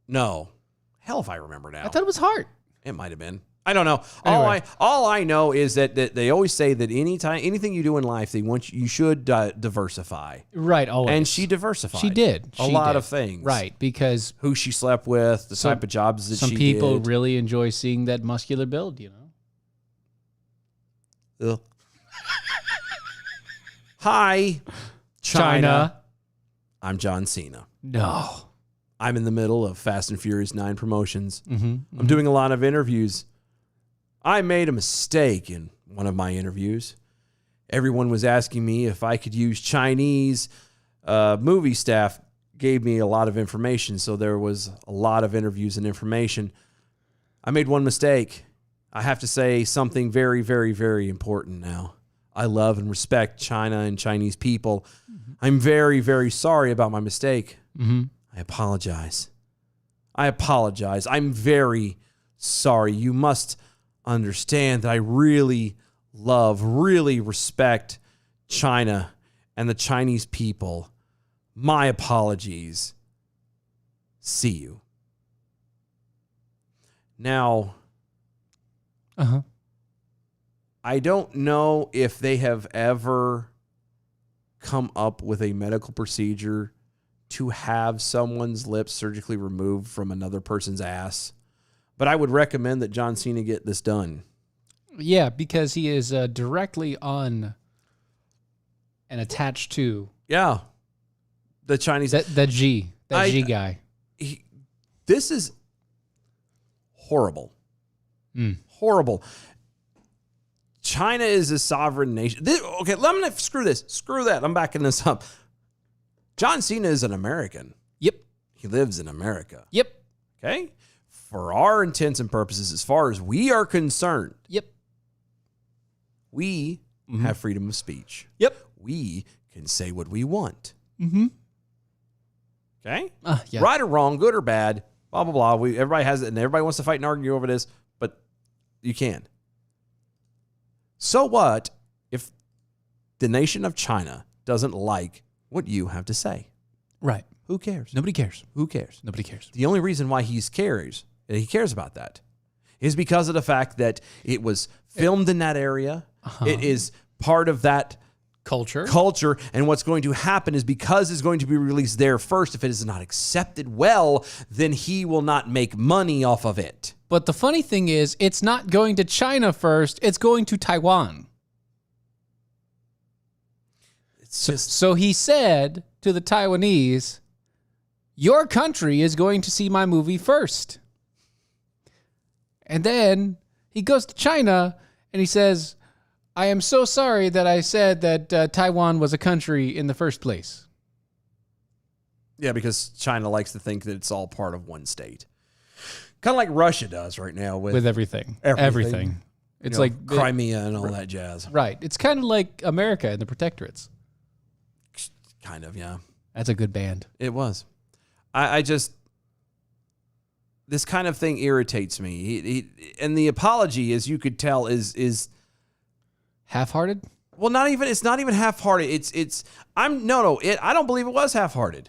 No. Hell, if I remember now. I thought it was Hart. It might have been. I don't know. Anyway. All I know is that they always say that anything you do in life, you should diversify. Right. Always. And she diversified. She did. A lot of things. Right. Because who she slept with, the type of jobs that she did. Some people really enjoy seeing that muscular build, you know. Ugh. Hi, China. I'm John Cena. No. I'm in the middle of Fast and Furious 9 promotions. I'm doing a lot of interviews. I made a mistake in one of my interviews. Everyone was asking me if I could use Chinese. Movie staff gave me a lot of information, so there was a lot of interviews and information. I made one mistake. I have to say something very, very, very important now. I love and respect China and Chinese people. I'm very, very sorry about my mistake. I apologize. I'm very sorry. You must understand that I really love, really respect China and the Chinese people. My apologies. See you. Now, I don't know if they have ever come up with a medical procedure to have someone's lips surgically removed from another person's ass. But I would recommend that John Cena get this done. Yeah, because he is directly on and attached to. Yeah. The Chinese. That G guy. This is horrible. Horrible. China is a sovereign nation. Okay, I'm going to screw this. Screw that. I'm backing this up. John Cena is an American. Yep. He lives in America. Yep. Okay? For our intents and purposes, as far as we are concerned, yep, we have freedom of speech. Yep. We can say what we want. Okay? Yeah. Right or wrong, good or bad, blah, blah, blah. Everybody has it, and everybody wants to fight and argue over this, but you can. So what if the nation of China doesn't like what you have to say? Right. Who cares? Nobody cares. Who cares? Nobody cares. The only reason why he cares about that is because of the fact that it was filmed in that area. It is part of that culture. And what's going to happen is because it's going to be released there first, if it is not accepted well, then he will not make money off of it. But the funny thing is, it's not going to China first. It's going to Taiwan. So he said to the Taiwanese, your country is going to see my movie first. And then he goes to China and he says, I am so sorry that I said that Taiwan was a country in the first place. Yeah, because China likes to think that it's all part of one state. Kind of like Russia does right now with everything. Everything. It's like Crimea and all that jazz. Right. It's kind of like America and the protectorates. Kind of, yeah. That's a good band. It was. I just, this kind of thing irritates me. And the apology, as you could tell, is half-hearted. Well, it's not even half-hearted. I don't believe it was half-hearted.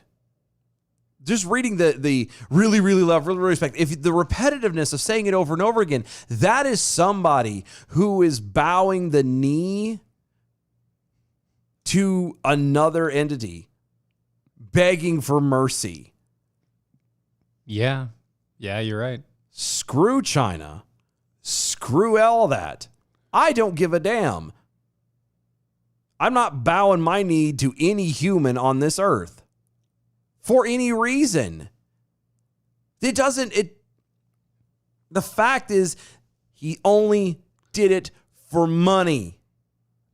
Just reading the really, really love, really respect. If the repetitiveness of saying it over and over again, that is somebody who is bowing the knee to another entity, begging for mercy. Yeah. Yeah, you're right. Screw China. Screw all that. I don't give a damn. I'm not bowing my knee to any human on this earth for any reason. The fact is, he only did it for money.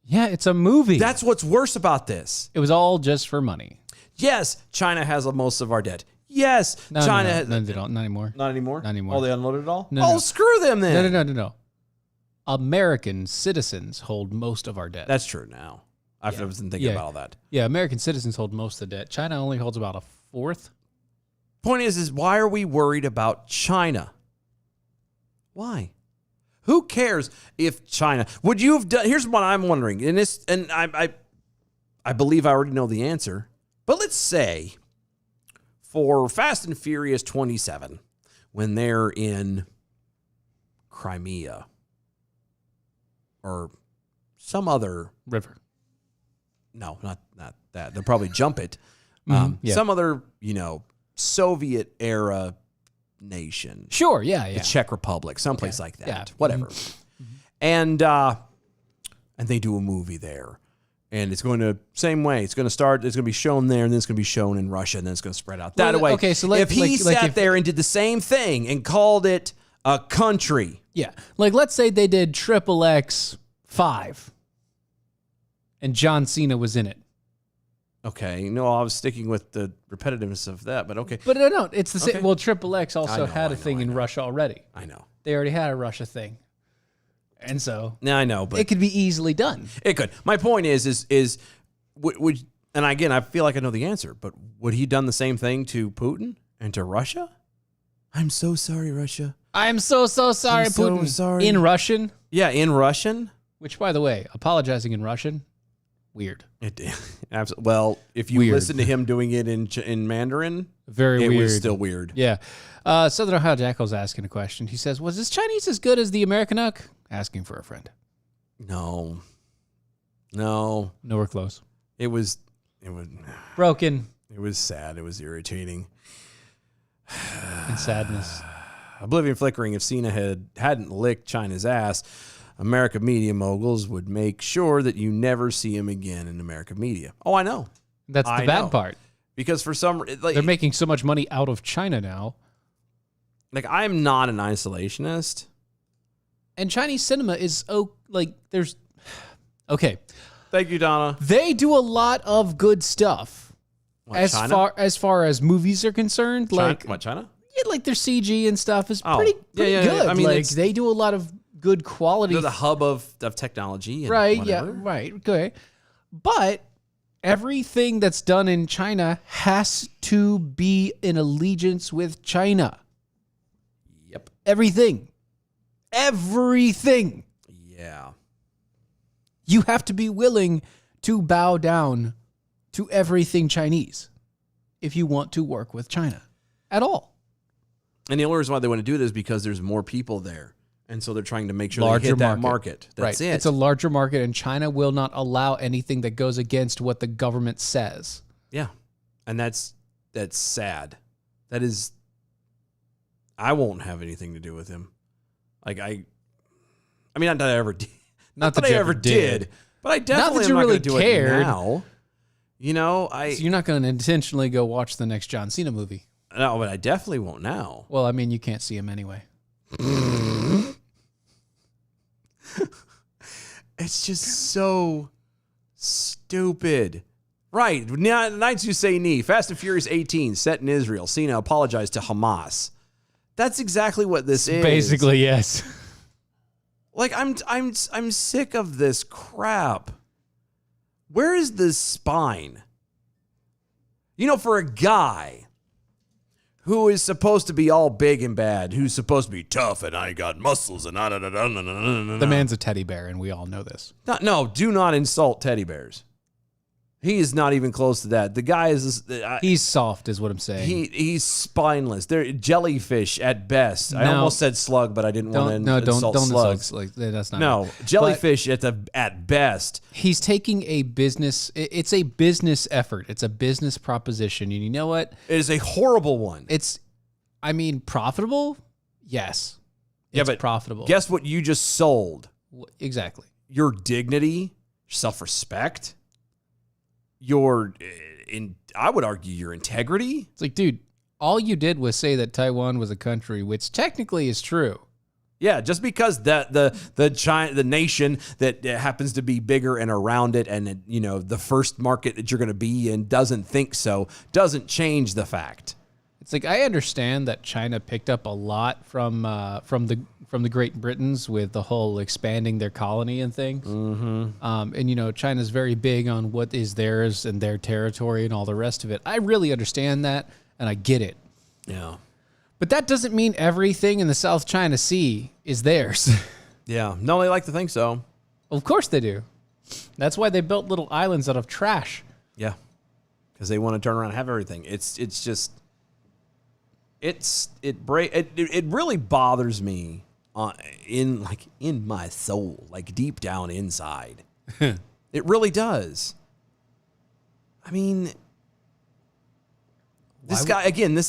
Yeah, it's a movie. That's what's worse about this. It was all just for money. Yes, China has most of our debt. Yes, China has... No, they don't. Not anymore. Not anymore? Not anymore. Oh, they unloaded it all? No. Screw them then. No. American citizens hold most of our debt. That's true now. I wasn't thinking about all that. Yeah, American citizens hold most of the debt. China only holds about a fourth. Point is why are we worried about China? Why? Who cares if China... Would you have done... Here's what I'm wondering. And I believe I already know the answer. But let's say for Fast and Furious 27, when they're in Crimea or some other... River. No, not that. They'll probably jump it. Some other, Soviet era nation. Sure, yeah. The Czech Republic, someplace like that. Yeah. Whatever. And they do a movie there. And it's going to, same way, it's going to be shown there, and then it's going to be shown in Russia, and then it's going to spread out that way. Okay, so if he sat there and did the same thing and called it a country. Yeah. Like, let's say they did XXX 5 and John Cena was in it. Okay. No, I was sticking with the repetitiveness of that, but okay. But no, it's the same. Okay. Well, XXX also had a thing in Russia already. I know. They already had a Russia thing. And so... Yeah, I know, but... It could be easily done. It could. My point is would and again, I feel like I know the answer, but would he done the same thing to Putin and to Russia? I'm so sorry, Russia. I'm so sorry, I'm Putin. so sorry. In Russian? Yeah, in Russian. Which, by the way, apologizing in Russian, weird. It absolutely. Well, if you listen to him doing it in Mandarin, very weird. It was still weird. Yeah. Southern Ohio Jackal's asking a question. He says, "Was this Chinese as good as the American Uck?" Asking for a friend. No. Nowhere close. It was broken. It was sad. It was irritating. And sadness. Oblivion flickering. If Cena hadn't licked China's ass, America media moguls would make sure that you never see him again in America media. Oh, I know. That's the bad part. Because for some... they're making so much money out of China now. Like, I'm not an isolationist. And Chinese cinema is... there's... Okay. Thank you, Donna. They do a lot of good stuff. What, as China? far as movies are concerned. China? Yeah, like their CG and stuff is pretty good. Yeah. I mean, they do a lot of good quality. They're the hub of technology. And right, whatever. yeah, right, okay. But everything that's done in China has to be in allegiance with China. Everything. Everything. Yeah. You have to be willing to bow down to everything Chinese if you want to work with China at all. And the only reason why they want to do this is because there's more people there. And so they're trying to make sure they hit that market. That's right. it. It's a larger market, and China will not allow anything that goes against what the government says. Yeah. And that's sad. That is, I won't have anything to do with him. Like, I mean, not that I ever did. Not that I ever did. But I definitely am not going to do it now. You know, So you're not going to intentionally go watch the next John Cena movie. No, but I definitely won't now. Well, I mean, you can't see him anyway. It's just so stupid. Right. Knights Who Say Knee. Fast and Furious 18, set in Israel. Cena apologized to Hamas. That's exactly what this is. Basically, yes. Like, I'm sick of this crap. Where is the spine? You know, for a guy who is supposed to be all big and bad, who's supposed to be tough and I got muscles and The man's a teddy bear, and we all know this. No, do not insult teddy bears. He is not even close to that. The guy is... He's soft, is what I'm saying. He's spineless. They're jellyfish at best. I almost said slug, but I didn't want to insult slugs. Like, that's not No, jellyfish at best. He's taking a business... It's a business effort. It's a business proposition. And you know what? It is a horrible one. Profitable? Yes. Yeah, but profitable. Guess what you just sold? Exactly. Your dignity, self-respect, I would argue your integrity. It's like, dude, all you did was say that Taiwan was a country, which technically is true. Yeah, just because the nation that happens to be bigger and around it, and the first market that you're going to be in doesn't think so, doesn't change the fact. It's like, I understand that China picked up a lot from the Great Britons with the whole expanding their colony and things. Mm-hmm. And China's very big on what is theirs and their territory and all the rest of it. I really understand that, and I get it. Yeah. But that doesn't mean everything in the South China Sea is theirs. Yeah. No, they like to think so. Of course they do. That's why they built little islands out of trash. Yeah. Because they want to turn around and have everything. It really bothers me in my soul, like deep down inside. It really does. I mean, this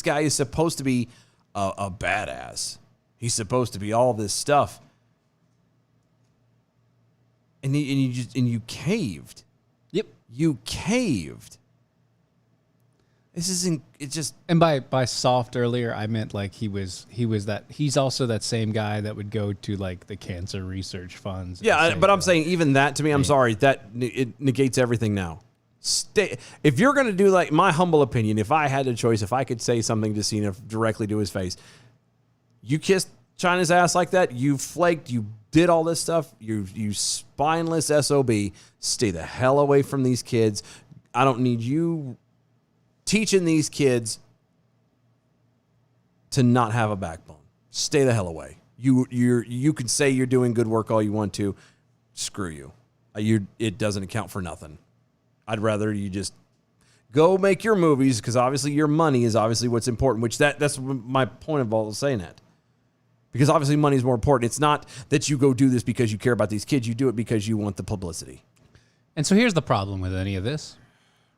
guy is supposed to be a badass. He's supposed to be all this stuff. And you caved. Yep. You caved. This isn't. It just. And by soft earlier, I meant like he's also that same guy that would go to like the cancer research funds. Yeah, but I'm saying even that to me, I'm sorry, that it negates everything now. If you're going to do, like, my humble opinion, if I had a choice, if I could say something to Cena directly to his face, you kissed China's ass like that, you flaked, you did all this stuff, you spineless SOB, stay the hell away from these kids. I don't need you teaching these kids to not have a backbone. Stay the hell away. You can say you're doing good work all you want to. Screw you. It doesn't account for nothing. I'd rather you just go make your movies, because obviously your money is obviously what's important, which that's my point of all saying that. Because obviously money is more important. It's not that you go do this because you care about these kids. You do it because you want the publicity. And so here's the problem with any of this.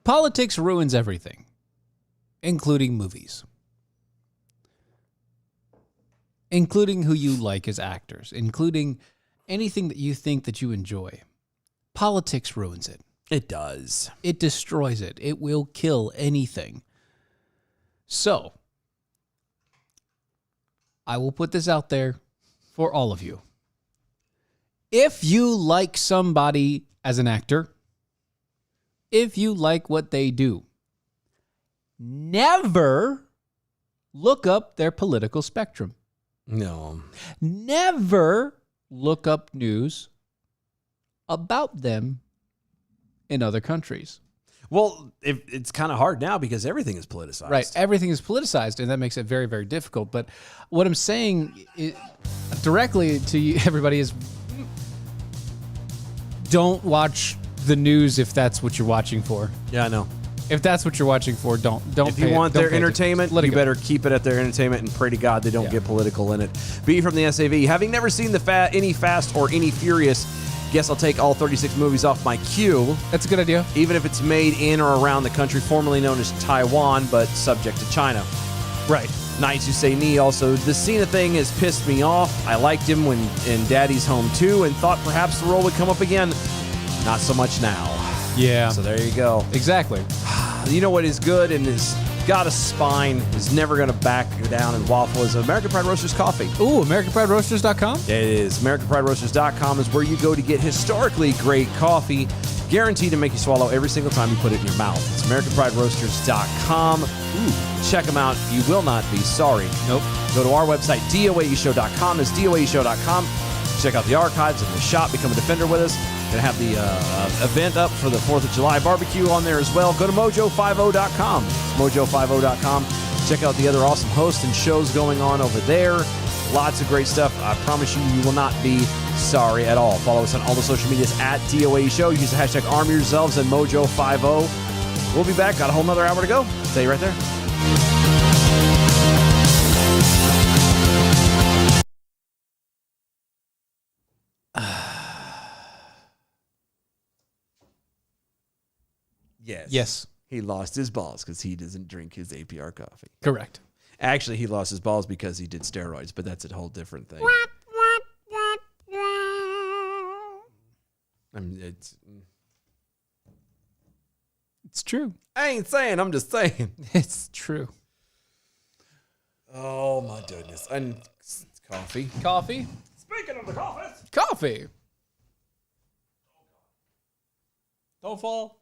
Politics ruins everything, including movies. Including who you like as actors, including anything that you think that you enjoy. Politics ruins it. It does. It destroys it. It will kill anything. So, I will put this out there for all of you. If you like somebody as an actor, if you like what they do, never look up their political spectrum. No. Never look up news about them in other countries. Well, it's kind of hard now because everything is politicized. Right. Everything is politicized, and that makes it very, very difficult. But what I'm saying directly to you, everybody is don't watch the news if that's what you're watching for. Yeah, I know. If that's what you're watching for, don't. If you want their entertainment, you go. better keep it at their entertainment and pray to God they don't get political in it. B from the SAV. Having never seen any Fast or any Furious, guess I'll take all 36 movies off my queue. That's a good idea. Even if it's made in or around the country formerly known as Taiwan, but subject to China. Right. Nice, you say knee. Also, the Cena thing has pissed me off. I liked him when in Daddy's Home 2 and thought perhaps the role would come up again. Not so much now. Yeah. So there you go. Exactly. You know what is good and has got a spine, is never going to back down and waffle, is American Pride Roasters coffee. Ooh, AmericanPrideRoasters.com? It is. AmericanPrideRoasters.com is where you go to get historically great coffee, guaranteed to make you swallow every single time you put it in your mouth. It's AmericanPrideRoasters.com. Ooh, check them out. You will not be sorry. Nope. Go to our website, DOAEshow.com. It's DOAEshow.com. Check out the archives and the shop. Become a defender with us. Going to have the event up for the 4th of July barbecue on there as well. Go to mojo50.com. Mojo50.com. Check out the other awesome hosts and shows going on over there. Lots of great stuff. I promise you, you will not be sorry at all. Follow us on all the social medias at DOAE Show. Use the hashtag arm yourselves and Mojo50. We'll be back. Got a whole nother hour to go. Stay right there. Yes. He lost his balls because he doesn't drink his APR coffee. Correct. Actually, he lost his balls because he did steroids, but that's a whole different thing. I mean, It's true. I ain't saying, I'm just saying. It's true. Oh, my goodness. And coffee. Coffee? Speaking of the coffee. Coffee. Don't fall.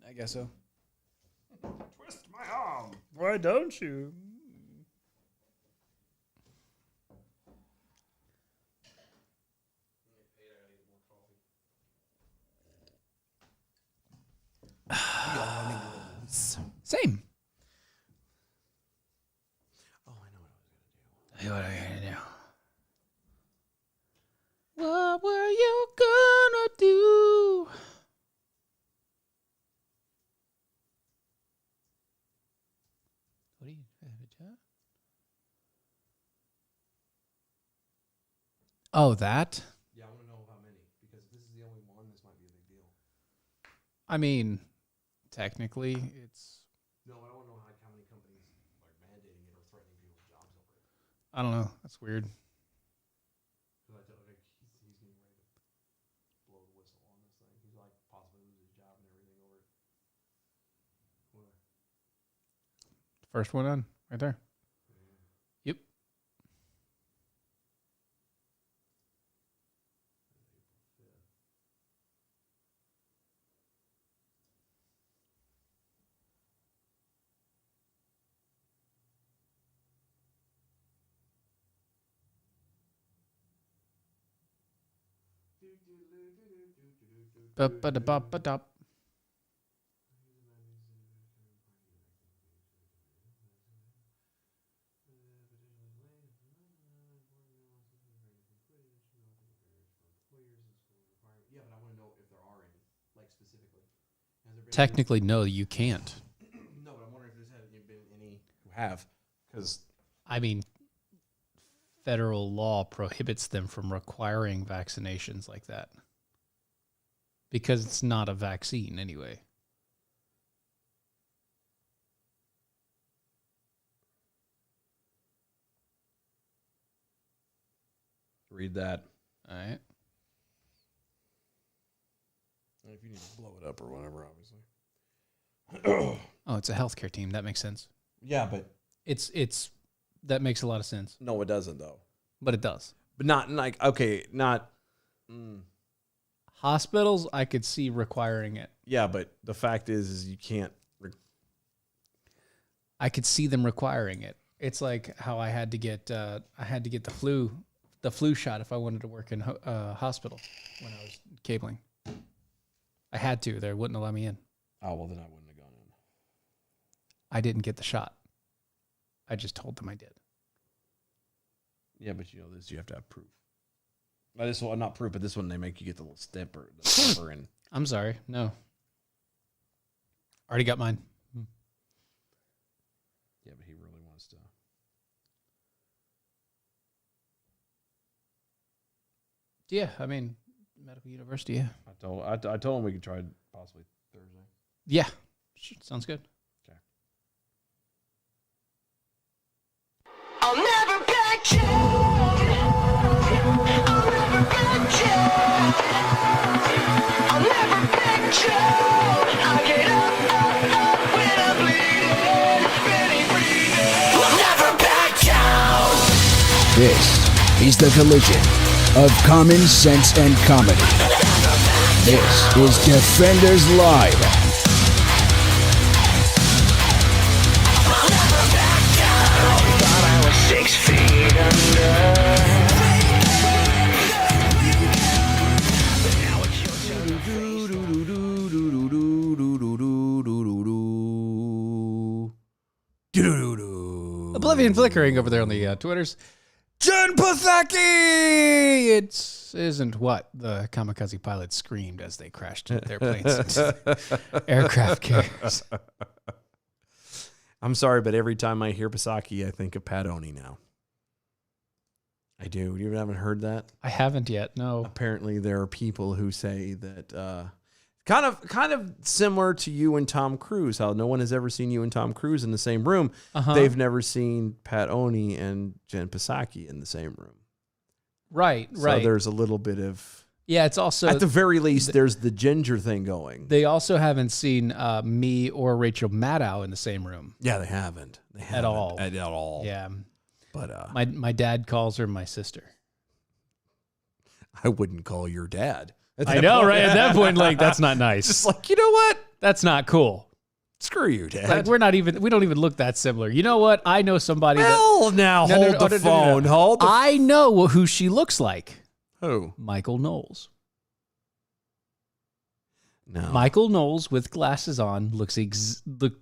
I guess so. Twist my arm. Why don't you? Same. Oh, I know what I was going to do. What are you gonna do? What were you gonna do? What do you have a job? Oh, that? Yeah, I want to know how many. Because if this is the only one, this might be a big deal. I mean, technically, it's. No, I don't want to know how many companies are mandating it or threatening people's jobs over it. I don't know. That's weird. Because I tell you, he's getting ready to blow the whistle on this thing. He's like possibly lose his job and everything over it. First one on, right there. Yep. Ba-ba-da-ba-ba-dop. Yeah, but I want to know if there are any, like specifically. Has there been Technically, no, you can't. No, but I'm wondering if there's been any who have. Because I mean, federal law prohibits them from requiring vaccinations like that. Because it's not a vaccine anyway. read that. All right. If you need to blow it up or whatever, obviously. Oh, it's a healthcare team. That makes sense. Yeah, but It's that makes a lot of sense. no, it doesn't though. But it does. But not like okay, not. Hospitals, I could see requiring it. Yeah, but the fact is you can't. I could see them requiring it. It's like how I had to get the flu shot if I wanted to work in hospital when I was cabling. I had to. They wouldn't allow me in. Oh, well, then I wouldn't have gone in. I didn't get the shot. I just told them I did. Yeah, but this you have to have proof. This one, not proof, but this one they make you get the little stamper in. I'm sorry. No. Already got mine. Yeah, but he really wants to. Yeah, I mean, medical university. Yeah. I told him we could try possibly Thursday. Yeah, sounds good. Okay. I'll never back down. I'll never back down. I'll never back down. I get up when I'm bleeding, ready breathing. I'll never back down. This is the collision of common sense and comedy. This is Defenders Live. Thought I was 6 feet under. Oblivion flickering over there on the Twitters. Jen Psaki! It isn't what the kamikaze pilots screamed as they crashed their planes into aircraft carriers. I'm sorry, but every time I hear Psaki, I think of Pat Oni now. I do. You haven't heard that? I haven't yet, no. Apparently, there are people who say that kind of similar to you and Tom Cruise, how no one has ever seen you and Tom Cruise in the same room. Uh-huh. They've never seen Pat Oni and Jen Psaki in the same room. Right. So there's a little bit of... Yeah, it's also... At the very least, there's the ginger thing going. They also haven't seen me or Rachel Maddow in the same room. Yeah, they haven't. At all. At all. Yeah. But my dad calls her my sister. I wouldn't call your dad. I know, point. right? At that point, like, that's not nice. Just like, you know what? That's not cool. Screw you, Dad. Like, we don't even look that similar. You know what? I know somebody Well, now hold the phone. Hold the I know who she looks like. Who? Michael Knowles. No. Michael Knowles with glasses on looks He looks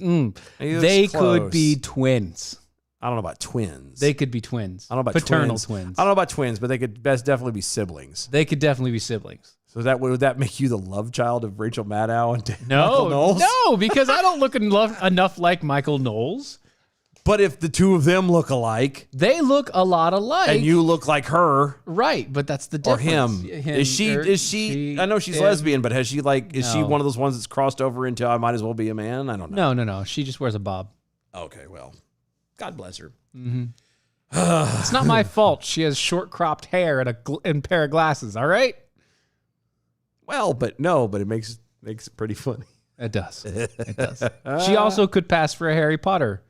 they could close. be twins. I don't know about twins. They could be twins. I don't know about paternal twins. I don't know about twins, but they could definitely be siblings. They could definitely be siblings. So would that make you the love child of Rachel Maddow and Michael No, Knowles? no, because I don't look enough like Michael Knowles. But if the two of them look alike, They look a lot alike. and you look like her Right, but that's the or difference. him, is she? I know she's lesbian, but has she is she No. one of those ones that's crossed over into I might as well be a man? I don't know. No. She just wears a bob. Okay, well, God bless her. It's not my fault. She has short cropped hair and a pair of glasses. All right. Well, but it makes it pretty funny. It does. It does. She also could pass for a Harry Potter.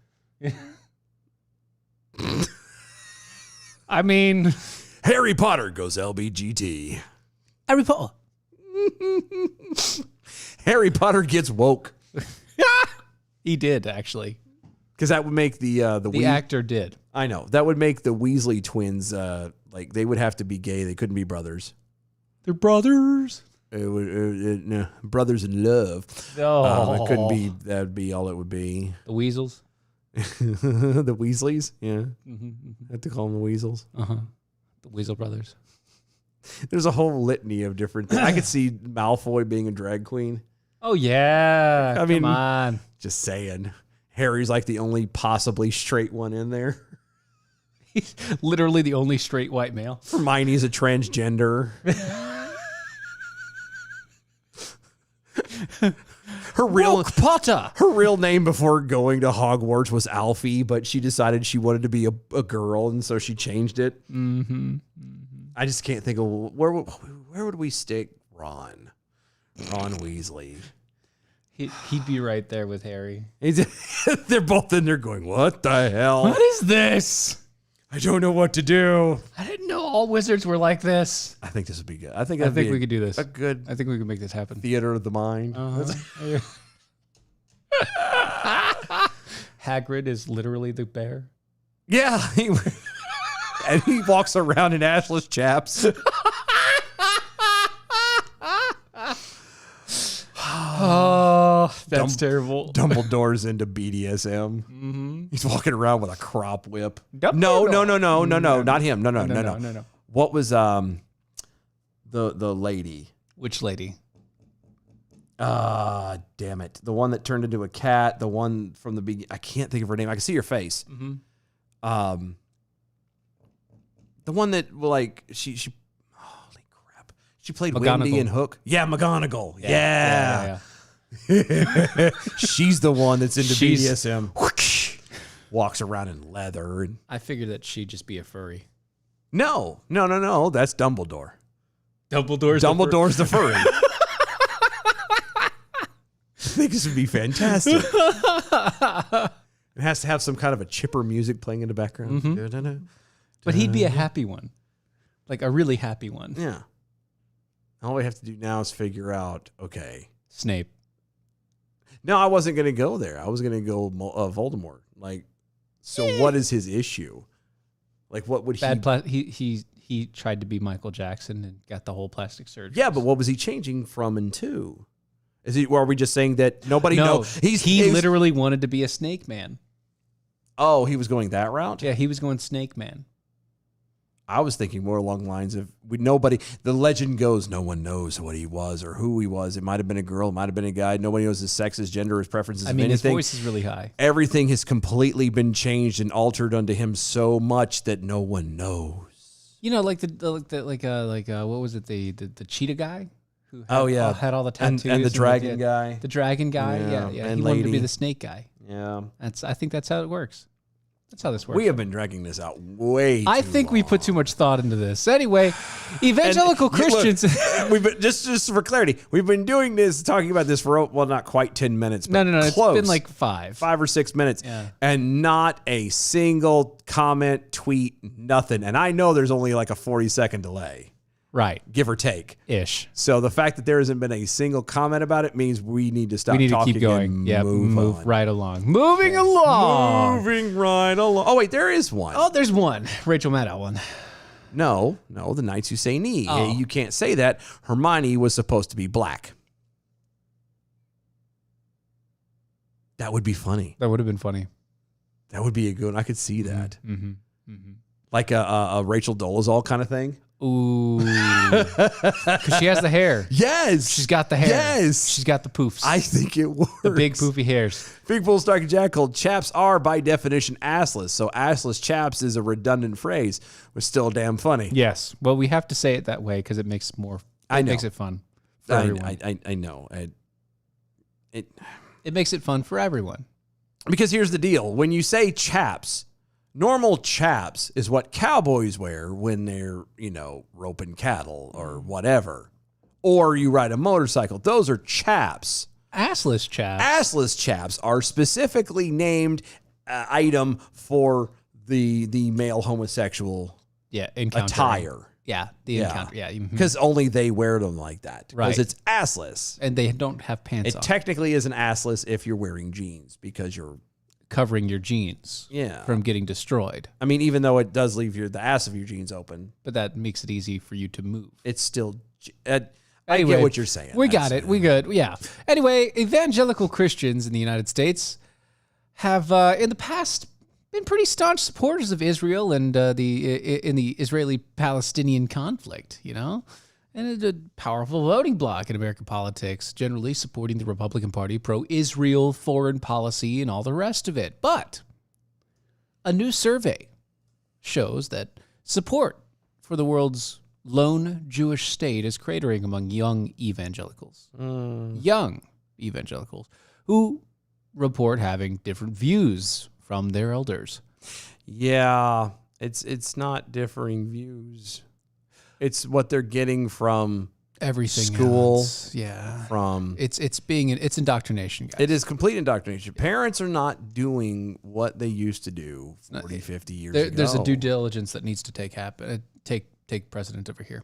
I mean, Harry Potter goes LBGT. Harry Potter. Harry Potter gets woke He did actually. because that would make the actor did. I know that would make the Weasley twins like they would have to be gay. They couldn't be brothers. They're brothers. It would no, brothers in love. Oh, It couldn't be. That would be all it would be. the Weasels. The Weasleys, yeah. Mm-hmm. I have to call them the Weasels. The Weasel brothers. There's a whole litany of different things. I could see Malfoy being a drag queen. Oh yeah. I mean, come on. Just saying. Harry's like the only possibly straight one in there. He's literally the only straight white male. Hermione's a transgender. Her real name before going to Hogwarts was Alfie, but she decided she wanted to be a girl, and so she changed it. Mm-hmm. I just can't think of where would we stick Ron Weasley. He'd be right there with Harry. They're both in there going, "What the hell? What is this? I don't know what to do." I didn't know all wizards were like this. I think this would be good. I think we could do this. A good I think we could make this happen. theater of the mind. Hagrid is literally the bear. Yeah. And he walks around in ashless chaps. Oh, that's terrible. Dumbledore's into BDSM. Mm-hmm. He's walking around with a crop whip. Dumbledore. No, not him. No. No. What was the lady? Which lady? Damn it. The one that turned into a cat, the one from the beginning. I can't think of her name. I can see her face. Mm-hmm. The one that like she holy crap. She played McGonagall. Wendy and Hook. Yeah, McGonagall. Yeah. She's the one that's into She's- BDSM. Walks around in leather and I figured that she'd just be a furry. No. That's Dumbledore. Dumbledore's The furry. I think this would be fantastic. It has to have some kind of a chipper music playing in the background. Mm-hmm. But he'd be a happy one. Like a really happy one. Yeah. All we have to do now is figure out, okay. Snape. No, I wasn't going to go there. I was going to go Voldemort. Like, so what is his issue? Like, what would he tried to be Michael Jackson and got the whole plastic surgery. Yeah, but what was he changing from and to? Are we just saying that nobody knows? He literally wanted to be a snake man. Oh, he was going that route? Yeah, he was going snake man. I was thinking more along the lines of the legend goes, no one knows what he was or who he was. It might have been a girl, it might have been a guy. Nobody knows his sex, his gender, his preferences. I mean, his anything. voice is really high. Everything has completely been changed and altered unto him so much that no one knows. You know, like what was it? The cheetah guy who had all the and tattoos the dragon guy. The dragon guy, yeah. And He wanted to be the snake guy. Yeah, I think that's how it works. That's how this works. We have been dragging this out way. I think we put too much thought into this. Anyway, evangelical Christians. We've been, just for clarity, we've been doing this, talking about this for not quite 10 minutes. But No. close. It's been like 5 or 6 minutes, Yeah. and not a single comment, tweet, nothing. And I know there's only like a 40-second delay, Right. give or take. Ish. So the fact that there hasn't been a single comment about it means we need to stop. We need to talking keep going. And Yeah, move on. right along. Moving along. Moving right along. Oh wait, there is one. Oh, there's one. Rachel Maddow one. No, the Knights Who Say Knee. Oh. Hey, you can't say that. Hermione was supposed to be black. That would be funny. That would have been funny. That would be a good one. I could see that. Mm-hmm. Mm-hmm. Like a Rachel Dolezal kind of thing. Ooh. Because she has the hair. Yes. She's got the hair. Yes. She's got the poofs. I think it works. the big poofy hairs. Big Bull Stark and Jack called chaps are by definition assless. So assless chaps is a redundant phrase, but still damn funny. Yes. Well, we have to say it that way because it makes makes it fun for everyone. I know. It makes it fun for everyone. Because here's the deal. When you say chaps, normal chaps is what cowboys wear when they're, roping cattle or whatever. Or you ride a motorcycle. Those are chaps. Assless chaps. Assless chaps are specifically named item for the male homosexual Encounter. attire. Yeah, encounter. Yeah. Mhm. Because only they wear them like that. Right. Because it's assless. And they don't have pants It on. technically isn't assless if you're wearing jeans because you're Covering your jeans from getting destroyed. I mean, even though it does leave the ass of your jeans open, But that makes it easy for you to move. it's still. I Anyway, get what you're saying. We got it. We good. Yeah. Anyway, evangelical Christians in the United States have in the past been pretty staunch supporters of Israel and in the Israeli-Palestinian conflict, and a powerful voting bloc in American politics, generally supporting the Republican Party, pro-Israel foreign policy and all the rest of it. But a new survey shows that support for the world's lone Jewish state is cratering among young evangelicals. Young evangelicals who report having different views from their elders. Yeah, it's not differing views. It's what they're getting from Everything school. else. Yeah. From It's indoctrination, guys. it is complete indoctrination. Parents are not doing what they used to do 40, 50 years ago. There's a due diligence that needs to take precedent over here.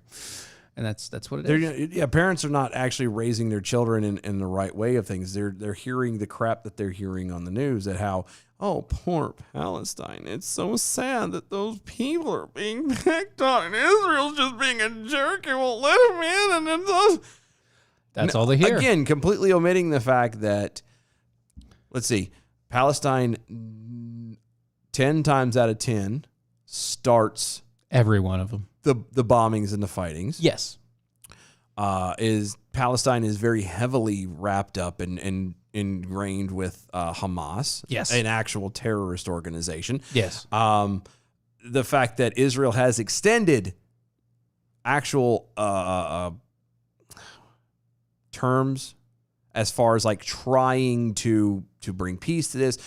And that's what it is. Yeah, parents are not actually raising their children in the right way of things. They're hearing the crap that they're hearing on the news at how, oh, poor Palestine. It's so sad that those people are being picked on and Israel's just being a jerk and won't let them in. And then That's all they hear. Again, completely omitting the fact that, let's see, Palestine 10 times out of 10 starts Every one of them. the bombings and the fightings. Yes. Palestine is very heavily wrapped up and ingrained with Hamas, Yes. an actual terrorist organization. Yes. The fact that Israel has extended actual terms as far as like trying to bring peace to this,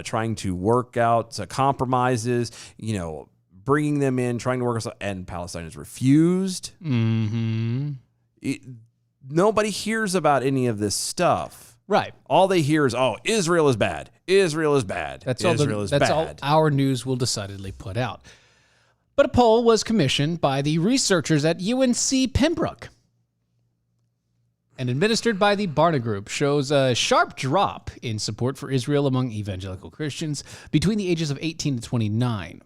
trying to work out compromises, bringing them in, trying to work us, and Palestine has refused. Mm-hmm. Nobody hears about any of this stuff. Right. All they hear is, "Oh, Israel is bad. Israel is bad. That's Israel all. is That's bad." all our news will decidedly put out. But a poll was commissioned by the researchers at UNC Pembroke and administered by the Barna Group shows a sharp drop in support for Israel among evangelical Christians between the ages of 18 to 29.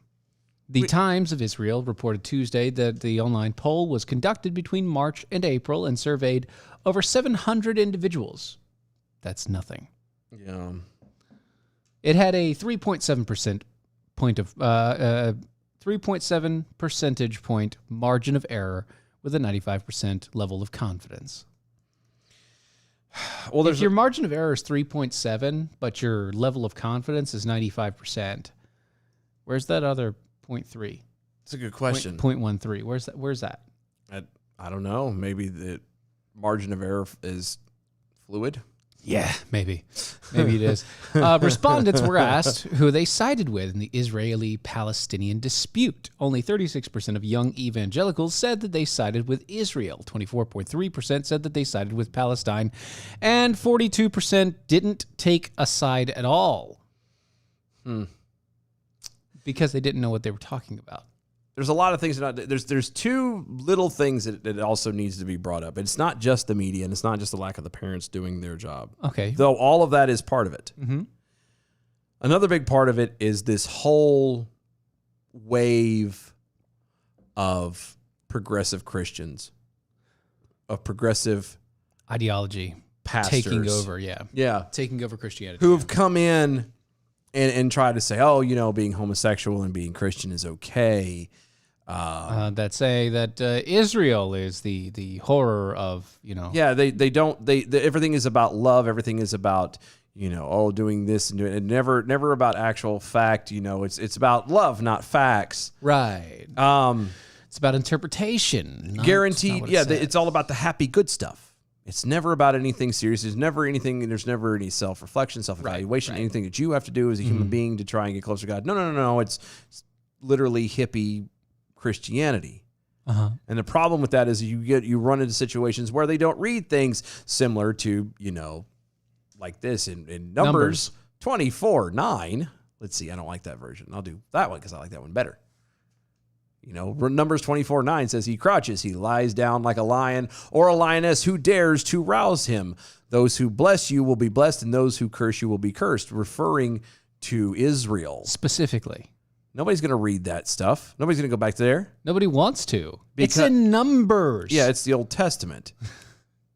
The Times of Israel reported Tuesday that the online poll was conducted between March and April and surveyed over 700 individuals. That's nothing. Yeah. It had a 3.7 percentage point margin of error with a 95% level of confidence. Well, If your margin of error is 3.7, but your level of confidence is 95%, where's that other 0.3? It's a good question. 0.13. Where's that? I don't know. Maybe the margin of error is fluid. Yeah, maybe it is. Respondents were asked who they sided with in the Israeli-Palestinian dispute. Only 36% of young evangelicals said that they sided with Israel. 24.3% said that they sided with Palestine. And 42% didn't take a side at all. Because they didn't know what they were talking about. There's a lot of things. There's two little things that also needs to be brought up. It's not just the media, and it's not just the lack of the parents doing their job. Okay. Though all of that is part of it. Mm-hmm. Another big part of it is this whole wave of progressive Christians, of progressive Ideology. pastors. Taking over, yeah. Yeah. Taking over Christianity. Who have come in and try to say, oh, being homosexual and being Christian is okay. That say that Israel is the horror of, Yeah, they everything is about love. Everything is about, doing this and doing it. Never about actual fact. It's about love, not facts. Right. It's about interpretation. Guaranteed. Yeah, it's all about the happy, good stuff. It's never about anything serious. There's never any self-reflection, self-evaluation, anything that you have to do as a human being to try and get closer to God. No. It's literally hippie Christianity. Uh-huh. And the problem with that is you run into situations where they don't read things similar to, like this in Numbers 24:9. Let's see, I don't like that version. I'll do that one because I like that one better. Numbers 24:9 says he crouches, he lies down like a lion or a lioness who dares to rouse him. Those who bless you will be blessed, and those who curse you will be cursed, referring to Israel. Specifically. Nobody's going to read that stuff. Nobody's going to go back there. Nobody wants to. It's in Numbers. Yeah, it's the Old Testament.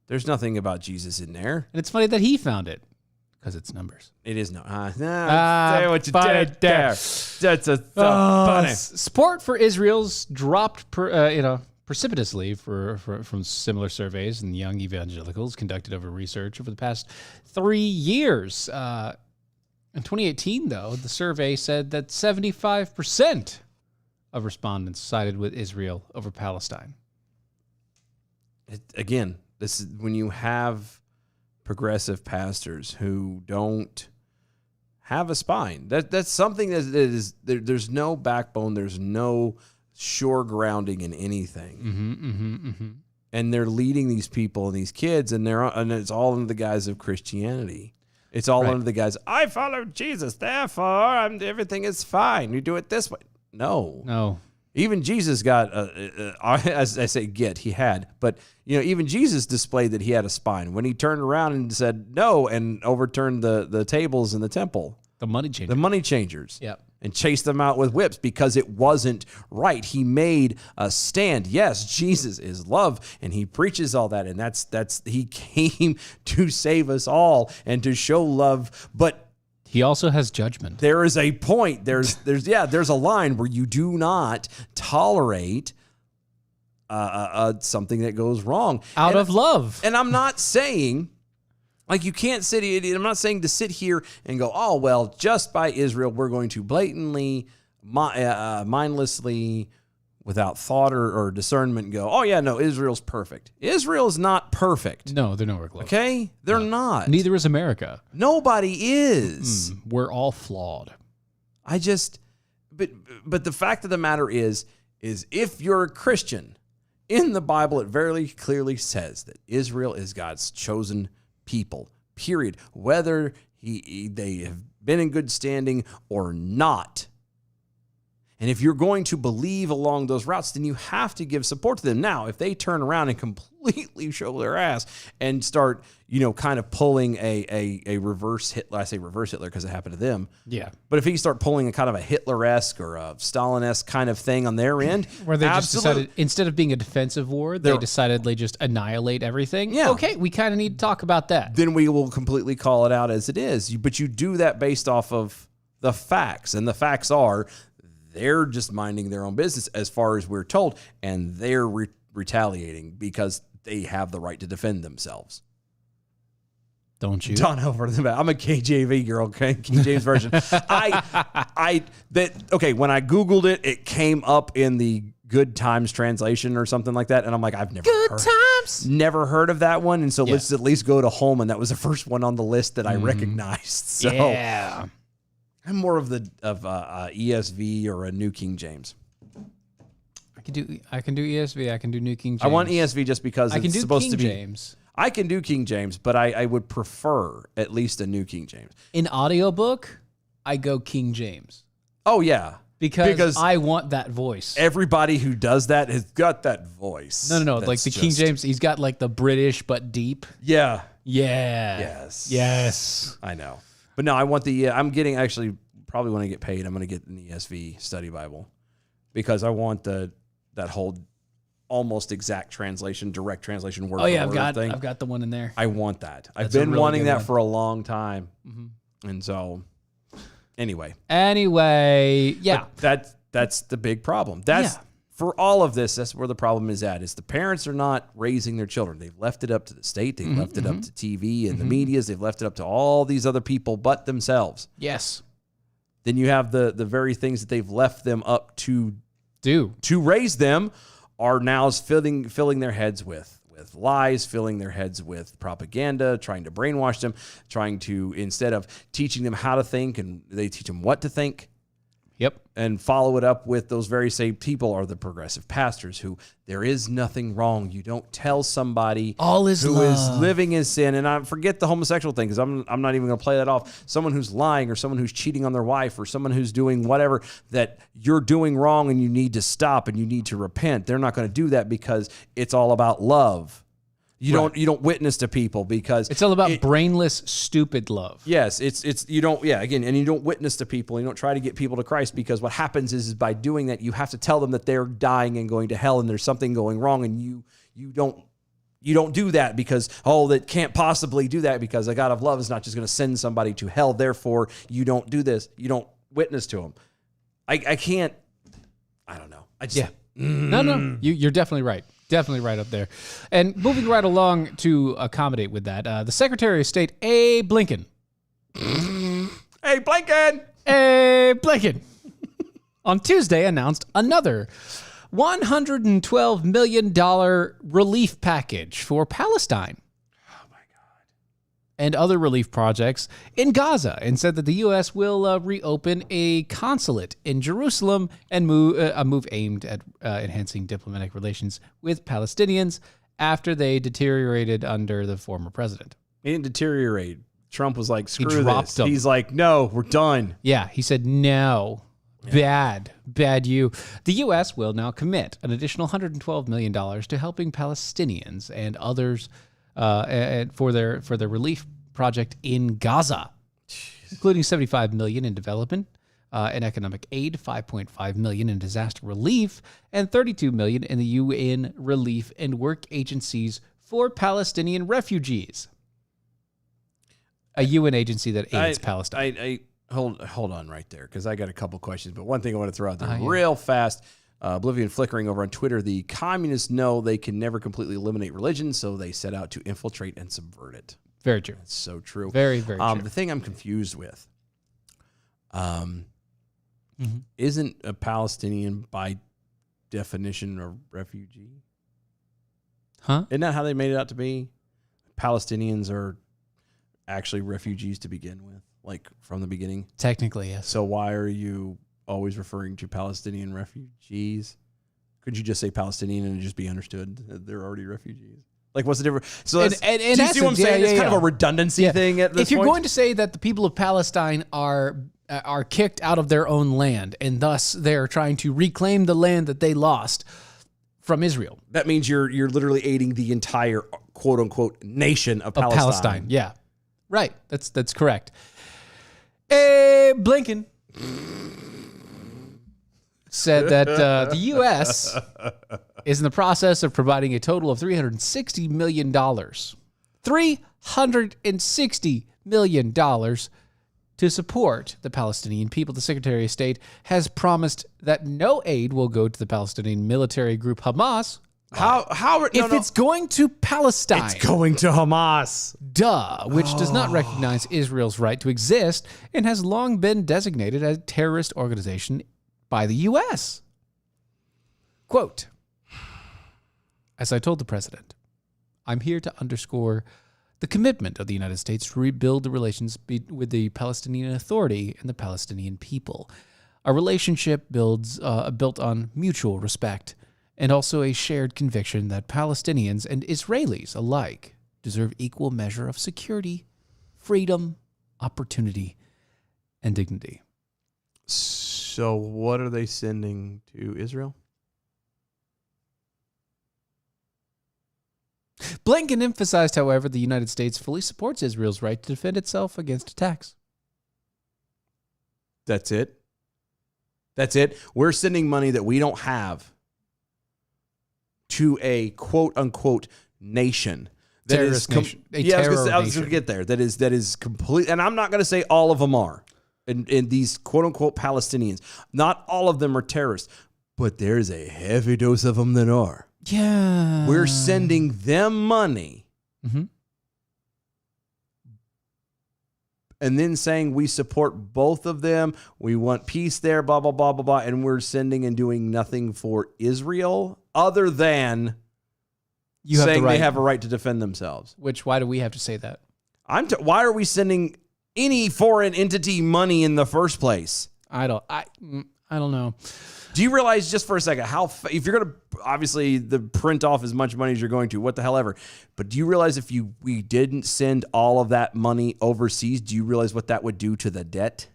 There's nothing about Jesus in there. And it's funny that he found it. Because it's Numbers. It is not. Say what you did there. That's a funny. Support for Israel's dropped, precipitously from similar surveys in young evangelicals conducted over research over the past 3 years. In 2018, though, the survey said that 75% of respondents sided with Israel over Palestine. Again, this is when you have progressive pastors who don't have a spine. That's something that is there's no backbone. There's no sure grounding in anything. And they're leading these people and these kids, and it's all under the guise of Christianity. It's all under the guise, I follow Jesus, therefore everything is fine. You do it this way. No. Even Jesus got, as I say, he had. But, even Jesus displayed that he had a spine when he turned around and said no and overturned the tables in the temple. The money changer. The money changers. Yep. And chased them out with whips because it wasn't right. He made a stand. Yes, Jesus is love, and he preaches all that, and that's he came to save us all and to show love. But he also has judgment. there is a point. There's a line where you do not tolerate something that goes wrong Out of love. And I'm not saying. Like, you can't I'm not saying to sit here and go, oh, well, just by Israel, we're going to blatantly, mindlessly, without thought or discernment go, oh, yeah, no, Israel's perfect. Israel is not perfect. No, they're nowhere close. Okay? They're not. Neither is America. Nobody is. We're all flawed. But the fact of the matter is if you're a Christian, in the Bible, it very clearly says that Israel is God's chosen people, period. Whether they have been in good standing or not. And if you're going to believe along those routes, then you have to give support to them. Now, if they turn around and completely show their ass and start, kind of pulling a reverse Hitler, I say reverse Hitler because it happened to them. Yeah. But if he start pulling a kind of a Hitler-esque or a Stalin-esque kind of thing on their end, where they just decided, instead of being a defensive war, they decided they just annihilate everything. Yeah. Okay, we kind of need to talk about that. Then we will completely call it out as it is. But you do that based off of the facts. And the facts are they're just minding their own business as far as we're told. And they're retaliating because they have the right to defend themselves. Don't you? Done over the back. I'm a KJV girl, okay? King James Version. When I Googled it, it came up in the Good Times translation or something like that. And I'm like, I've never heard of that one. And so let's at least go to Holman. That was the first one on the list that I recognized. So yeah. I'm more of ESV or a New King James. I can do ESV. I can do New King James. I want ESV just because I can it's do supposed King to be. James. I can do King James, but I would prefer at least a New King James. In audiobook, I go King James. Oh, yeah. Because I want that voice. Everybody who does that has got that voice. No. Like the King James, he's got like the British but deep. Yeah. Yeah. Yes. I know. But no, I want I'm getting actually probably when I get paid, I'm going to get an ESV study Bible because I want that whole almost exact translation, direct translation word. Oh yeah, thing. I've got the one in there. I want that. I've been really wanting that one. for a long time. And so anyway, yeah. But that's the big problem. For all of this, that's where the problem is at, is the parents are not raising their children. They've left it up to the state. They've left it up to TV and the medias. They've left it up to all these other people but themselves. Yes. Then you have the very things that they've left them up to raise them are now filling their heads with lies, filling their heads with propaganda, trying to brainwash them, trying to, instead of teaching them how to think, and they teach them what to think. Yep. And follow it up with those very same people are the progressive pastors who there is nothing wrong. You don't tell somebody all is who love. is living in sin. And I forget the homosexual thing because I'm not even going to play that off. Someone who's lying or someone who's cheating on their wife or someone who's doing whatever that you're doing wrong and you need to stop and you need to repent. They're not going to do that because it's all about love. You don't witness to people because it's all about brainless, stupid love. Yes, you don't and you don't witness to people. You don't try to get people to Christ because what happens is by doing that, you have to tell them that they're dying and going to hell and there's something going wrong, and you don't do that because that can't possibly do that because a God of love is not just going to send somebody to hell. Therefore, you don't do this. You don't witness to them. I can't. I don't know. No. You're definitely right. Definitely right up there. And moving right along to accommodate with that, the Secretary of State, Abe Blinken. Hey, Blinken! Abe Blinken. On Tuesday announced another $112 million relief package for Palestine. And other relief projects in Gaza, and said that the U.S. will reopen a consulate in Jerusalem and a move aimed at enhancing diplomatic relations with Palestinians after they deteriorated under the former president. He didn't deteriorate. Trump was like, screw dropped this. them. He's like, no, we're done. Yeah, he said no. Bad you. The U.S. will now commit an additional $112 million to helping Palestinians and others and for their relief project in Gaza, including $75 million in development and economic aid, $5.5 million in disaster relief, and $32 million in the UN relief and work agencies for Palestinian refugees. A UN agency that aids Palestine. I hold on right there, because I got a couple questions. But one thing I want to throw out there real fast. Oblivion Flickering over on Twitter. The communists know they can never completely eliminate religion, so they set out to infiltrate and subvert it. Very true. That's so true. Very, very true. The thing I'm confused with, isn't a Palestinian by definition a refugee? Huh? Isn't that how they made it out to be? Palestinians are actually refugees to begin with, like from the beginning. Technically, yes. So why are you always referring to Palestinian refugees? Could you just say Palestinian and just be understood that they're already refugees? Like, what's the difference? So that's, And do you see what I'm saying? It's kind of a redundancy thing at this If you're point. going to say that the people of Palestine are kicked out of their own land, and thus they're trying to reclaim the land that they lost from Israel. That means you're literally aiding the entire quote unquote nation of Palestine. Yeah. Right. That's correct. Blinken said that the U.S. is in the process of providing a total of $360 million. $360 million to support the Palestinian people. The Secretary of State has promised that no aid will go to the Palestinian military group Hamas. It's going to Palestine. It's going to Hamas. Which does not recognize Israel's right to exist and has long been designated as a terrorist organization by the U.S. Quote, as I told the president, I'm here to underscore the commitment of the United States to rebuild the relations with the Palestinian Authority and the Palestinian people. A relationship built on mutual respect and also a shared conviction that Palestinians and Israelis alike deserve equal measure of security, freedom, opportunity, and dignity. So what are they sending to Israel? Blinken emphasized, however, the United States fully supports Israel's right to defend itself against attacks. That's it? That's it? We're sending money that we don't have to a quote-unquote nation. Terrorist nation. I was going to get there. That is complete. And I'm not going to say all of them are. And these quote-unquote Palestinians. Not all of them are terrorists. But there's a heavy dose of them that are. Yeah. We're sending them money. Mm-hmm. And then saying we support both of them. We want peace there, blah, blah, blah, blah, blah. And we're sending and doing nothing for Israel other than saying they have a right to defend themselves. Why do we have to say that? Why are we sending any foreign entity money in the first place? I don't know. Do you realize, just for a second, if you're going to obviously print off as much money as you're going to, what the hell ever, but do you realize if we didn't send all of that money overseas, do you realize what that would do to the debt?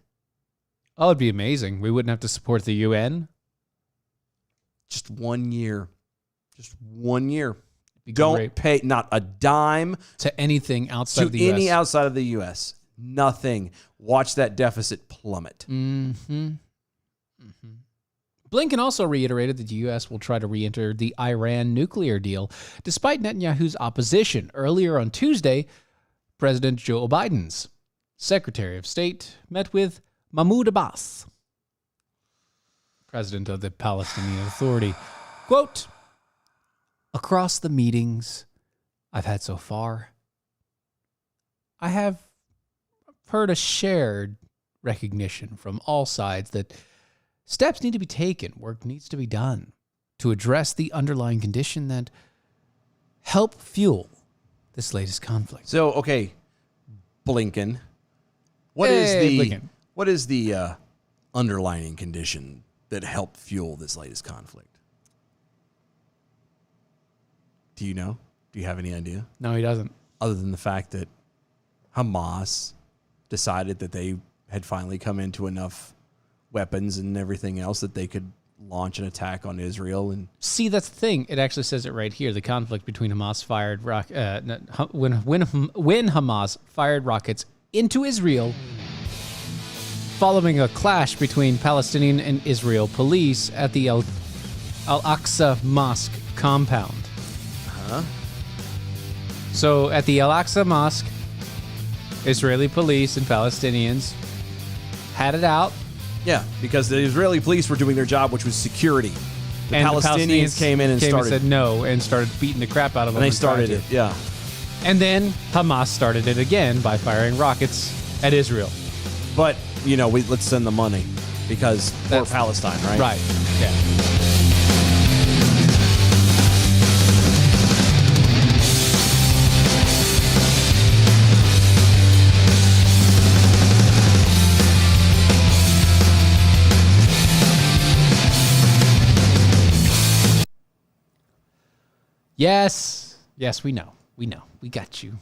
Oh, it'd be amazing. We wouldn't have to support the UN. Just 1 year. Just 1 year. Don't Don't pay not a dime to anything outside of the to US. any outside of the U.S. Nothing. Watch that deficit plummet. Mm-hmm. Mm-hmm. Blinken also reiterated that the U.S. will try to re-enter the Iran nuclear deal, despite Netanyahu's opposition. Earlier on Tuesday, President Joe Biden's Secretary of State met with Mahmoud Abbas, president of the Palestinian Authority. Quote, across the meetings I've had so far, I have heard a shared recognition from all sides that steps need to be taken, work needs to be done to address the underlying condition that help fuel this latest conflict. So, okay, Blinken, what is the underlying condition that helped fuel this latest conflict? Do you know? Do you have any idea? No, he doesn't. Other than the fact that Hamas decided that they had finally come into enough weapons and everything else that they could launch an attack on Israel. And See, that's the thing. It actually says it right here. The conflict between Hamas fired when Hamas fired rockets into Israel following a clash between Palestinian and Israel police at the Al-Aqsa Mosque compound. So at the Al-Aqsa Mosque, Israeli police and Palestinians had it out. yeah, because the Israeli police were doing their job, which was security. The Palestinians came in and said no and started beating the crap out of them. and they started it. Yeah. And then Hamas started it again by firing rockets at Israel. But, let's send the money because for Palestine, right? Right. Yeah. Yes. Yes, we know. We know. We got you.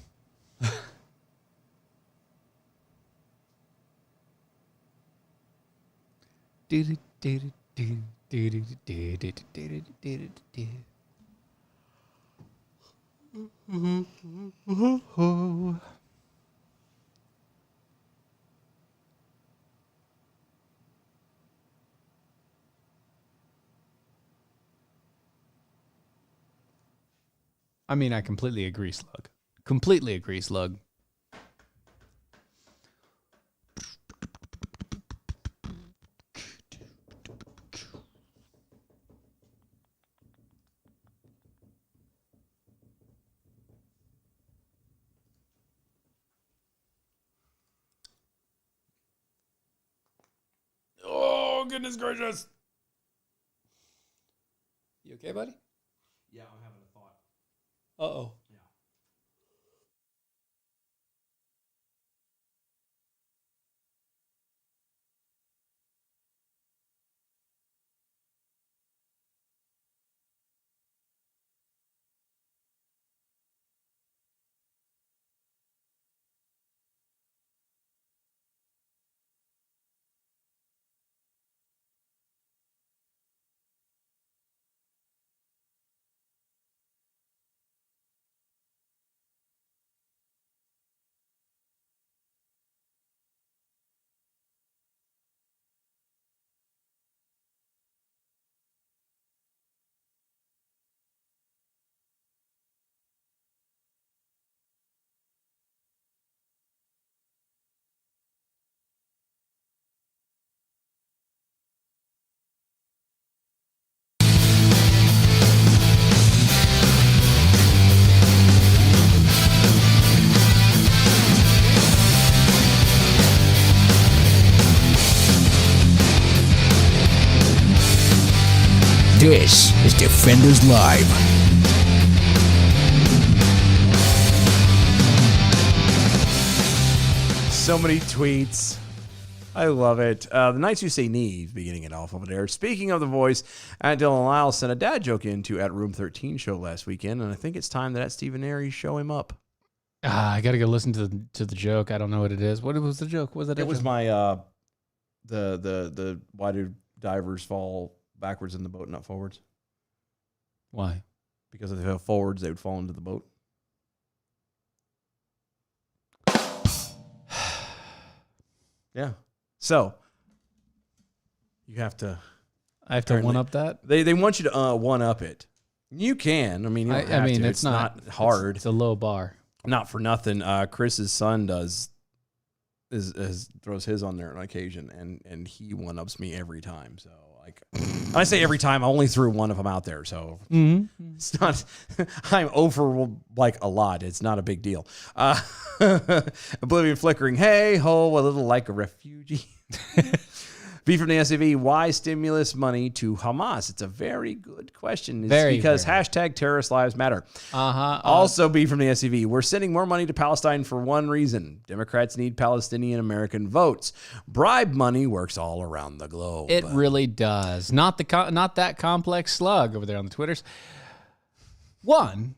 I mean, I completely agree, Slug. Completely agree, Slug. Oh, goodness gracious. You okay, buddy? Yeah, I'm having a thought. Uh-oh. Yeah. This is Defenders Live. So many tweets. I love it. The Nights Who Say Need, beginning it off over there. Speaking of the voice, Dylan Lyle sent a dad joke into at Room 13 show last weekend, and I think it's time that at Stephen Aries show him up. I got to go listen to the joke. I don't know what it is. What was the joke? Was it? It was my the why do divers fall backwards in the boat, not forwards? Why? Because if they fell forwards, they would fall into the boat. Yeah. So you have to. I have to one up that. They want you to one up it. You can. I mean, you don't have to. It's not hard. It's a low bar. Not for nothing. Chris's son throws his on there on occasion, and he one ups me every time. So like, I say every time. I only threw one of them out there, so it's not. I'm over like a lot. It's not a big deal. Oblivion flickering. Hey ho, a little like a refugee. B from the SUV, why stimulus money to Hamas? It's a very good question. It's because hashtag terrorist lives matter. Also, B from the SUV, we're sending more money to Palestine for one reason. Democrats need Palestinian American votes. Bribe money works all around the globe. It really does. Not that complex slug over there on the Twitters. One,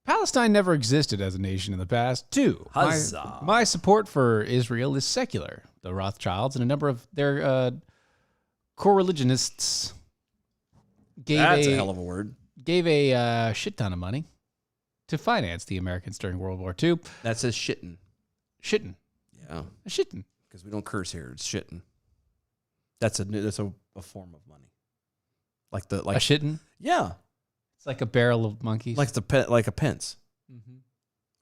Palestine never existed as a nation in the past. Two, Huzzah. my support for Israel is secular. The Rothschilds and a number of their coreligionists gave That's a hell of a word. gave a shit ton of money to finance the Americans during World War II. That says shitting. Shitting. Yeah. Shitting. Because we don't curse here. It's shitting. That's a form of money. Like A shitting? yeah. It's like a barrel of monkeys. Like a pence.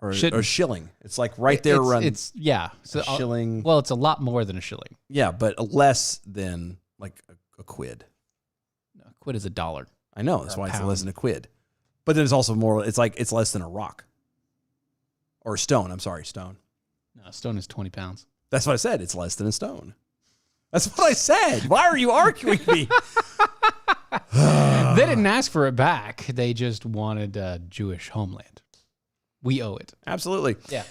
Or Shitting. a shilling. It's like right there around yeah. So a shilling. Well, it's a lot more than a shilling. Yeah, but less than like a quid. No, a quid is $1. I know. That's Or a why it's pound. less than a quid. But then it's also more, it's like it's less than a rock. Or a stone. I'm sorry, stone. No, a stone is 20 pounds. That's what I said. It's less than a stone. That's what I said. Why are you arguing me? They didn't ask for it back. They just wanted a Jewish homeland. We owe it. Absolutely. Yeah.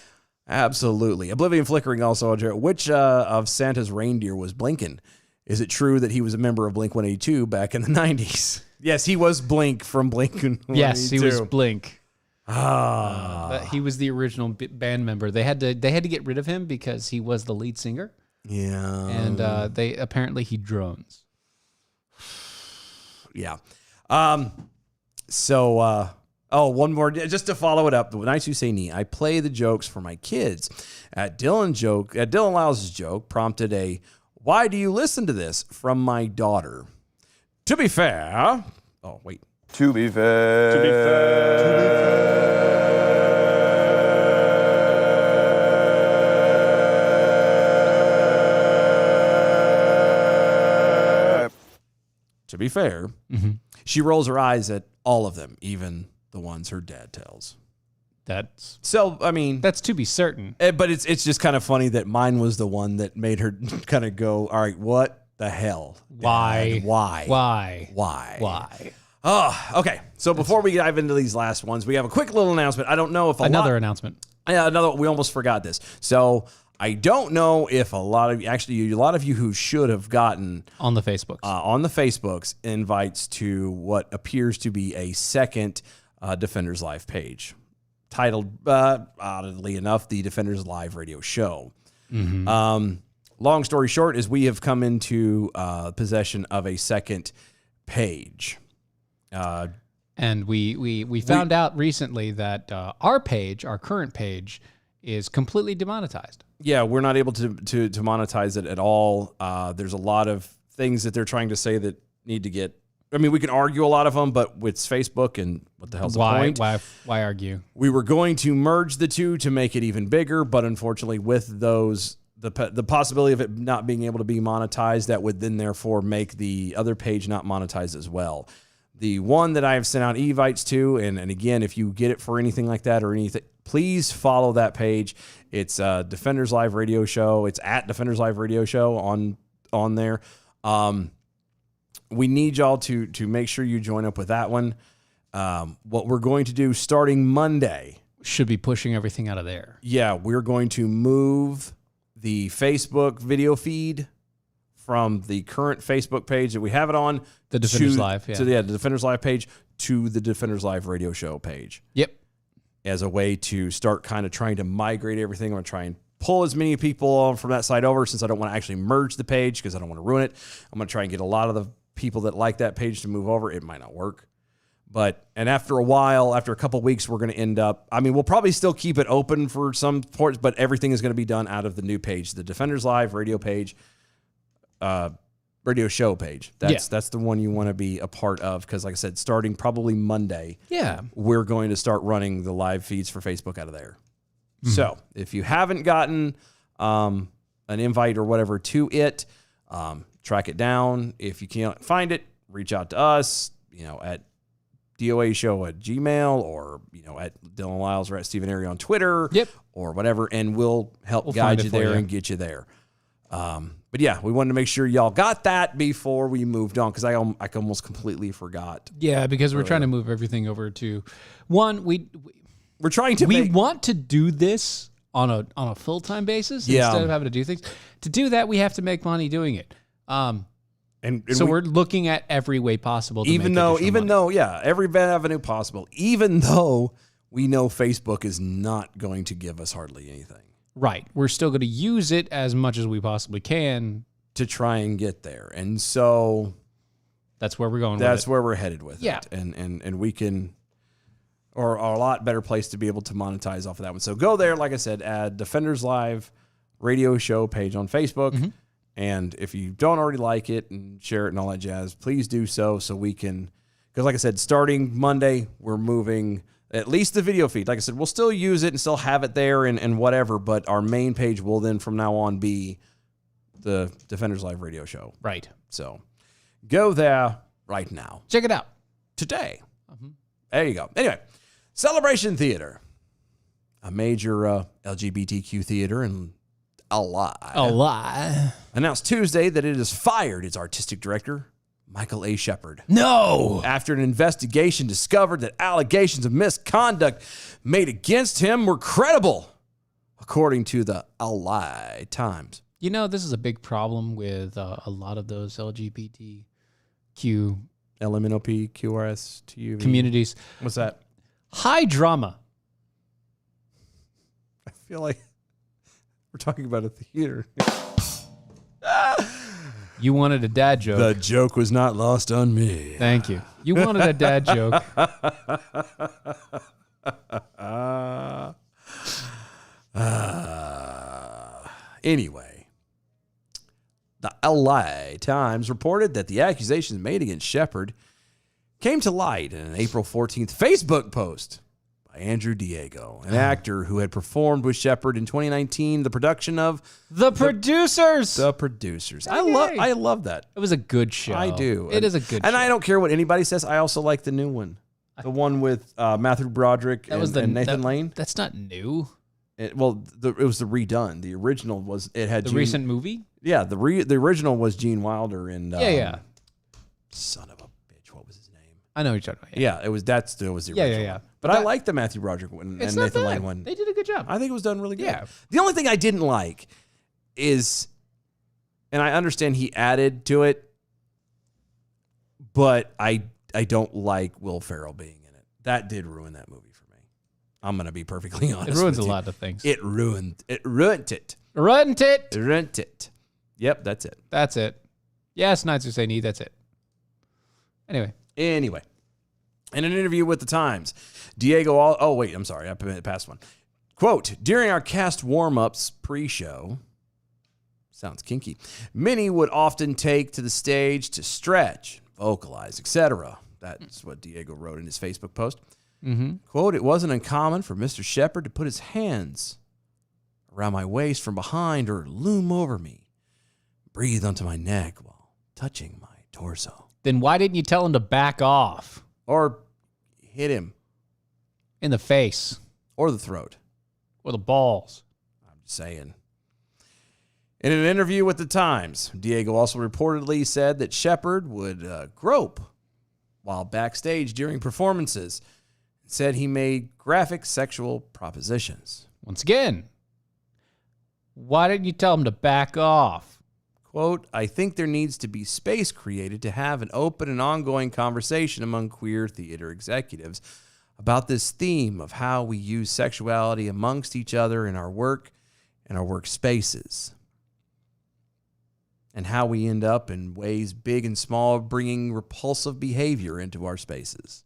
Absolutely. Oblivion Flickering also. Which of Santa's reindeer was Blinken? Is it true that he was a member of Blink 182 back in the 90s? Yes, he was Blink from Blink 182. Yes, he was Blink. Ah. He was the original band member. They had to get rid of him because he was the lead singer, Yeah. and apparently he drones. Yeah. One more, just to follow it up. Nice you say neat. I play the jokes for my kids. Dylan Lyles' joke prompted a, why do you listen to this from my daughter? To be fair. Oh, wait. To be fair. To be fair, she rolls her eyes at all of them, even the ones her dad tells. That's So, I mean, to be certain. but it's just kind of funny that mine was the one that made her kind of go, all right, what the hell? Dad? Why? Why? Oh, okay. So before we dive into these last ones, we have a quick little announcement. I don't know if Another announcement. Yeah, we almost forgot this. So I don't know if a lot of you who should have gotten On the Facebooks. on the Facebooks invites to what appears to be a second Defenders Live page titled, oddly enough, the Defenders Live radio show. Long story short is we have come into possession of a second page. And we found out recently that our current page, is completely demonetized. Yeah, we're not able to monetize it at all. There's a lot of things that they're trying to say that need to get. I mean, we can argue a lot of them, but with Facebook and what the hell's the point? Why argue? We were going to merge the two to make it even bigger, but unfortunately, with those, the possibility of it not being able to be monetized, that would then therefore make the other page not monetized as well. The one that I have sent out evites to, and again, if you get it for anything like that or anything, please follow that page. It's Defenders Live Radio Show. It's at Defenders Live Radio Show on there. We need y'all to make sure you join up with that one. What we're going to do starting Monday. Should be pushing everything out of there. Yeah, we're going to move the Facebook video feed from the current Facebook page that we have it on. The Defenders Live, yeah. The Defenders Live page to the Defenders Live Radio Show page. Yep. As a way to start kind of trying to migrate everything. I'm going to try and pull as many people from that side over, since I don't want to actually merge the page because I don't want to ruin it. I'm going to try and get a lot of the people that like that page to move over. It might not work. And after a while, after a couple of weeks, we're going to end up, we'll probably still keep it open for some ports, but everything is going to be done out of the new page, the Defenders Live radio page, radio show page. That's the one you want to be a part of, because like I said, starting probably Monday, we're going to start running the live feeds for Facebook out of there. So if you haven't gotten an invite or whatever to it, track it down. If you can't find it, reach out to us, at DOA Show at Gmail, or at Dylan Lyles or at Stephen Airy on Twitter, or whatever, and we'll help guide you there and get you there. But yeah, we wanted to make sure y'all got that before we moved on, because I almost completely forgot. Yeah, because we're trying to move everything over to one. We're trying to. We want to do this on a full-time basis instead of having to do things. To do that, we have to make money doing it. And so we're looking at every way possible. To even though, every avenue possible. Even though we know Facebook is not going to give us hardly anything. Right. We're still going to use it as much as we possibly can to try and get there. And so That's where we're going that's with it. where we're headed with Yeah. it. And we can, or a lot better place to be able to monetize off of that one. So go there, like I said, add Defenders Live radio show page on Facebook. Mm-hmm. And if you don't already like it and share it and all that jazz, please do so we can, because like I said, starting Monday, we're moving at least the video feed. Like I said, we'll still use it and still have it there and whatever, but our main page will then from now on be the Defenders Live radio show. Right. So go there right now. Check it out. Today. There you go. Anyway, Celebration Theater, a major LGBTQ theater in lie. announced Tuesday that it has fired its artistic director, Michael A. Shepard, No. after an investigation discovered that allegations of misconduct made against him were credible, according to the LA Times. You know, this is a big problem with a lot of those LGBTQ LMNOP, QRS, TUV. communities. What's that? High drama. I feel like we're talking about a theater. You wanted a dad joke. The joke was not lost on me. Thank you. You wanted a dad joke. Anyway, the LA Times reported that the accusations made against Shepard came to light in an April 14th Facebook post by Andrew Diego, an actor who had performed with Shepard in 2019, the production of The producers. The Producers. Yay. I love that. It was a good show. I do. It is a good show. And I don't care what anybody says. I also like the new one. The one with Matthew Broderick and Nathan Lane. That's not new. It was the redone. The original was it had The recent movie? Yeah, the original was Gene Wilder and Yeah. son of a bitch. What was his name? I know what you're talking about. Yeah, it was the original. Yeah. But I like the Matthew Broderick one and It's not Nathan bad. Lane one. They did a good job. I think it was done really good. Yeah. The only thing I didn't like is, and I understand he added to it, but I don't like Will Ferrell being in it. That did ruin that movie for me. I'm gonna be perfectly honest. It ruins with a you. lot of things. It ruined it. Ruined it. Ruined it. Yep, that's it. That's it. Yes, Knights who say need. That's it. Anyway. In an interview with The Times, Diego, I'm sorry, I passed one. Quote, during our cast warm-ups pre-show, sounds kinky, many would often take to the stage to stretch, vocalize, etc. That's what Diego wrote in his Facebook post. Mm-hmm. Quote, it wasn't uncommon for Mr. Shepard to put his hands around my waist from behind or loom over me, breathe onto my neck while touching my torso. Then why didn't you tell him to back off? Or hit him. In the face. Or the throat. Or the balls. I'm just saying. In an interview with The Times, Diego also reportedly said that Shepard would grope while backstage during performances. Said he made graphic sexual propositions. Once again, why didn't you tell him to back off? Quote, I think there needs to be space created to have an open and ongoing conversation among queer theater executives about this theme of how we use sexuality amongst each other in our work and our workspaces, and how we end up in ways big and small bringing repulsive behavior into our spaces.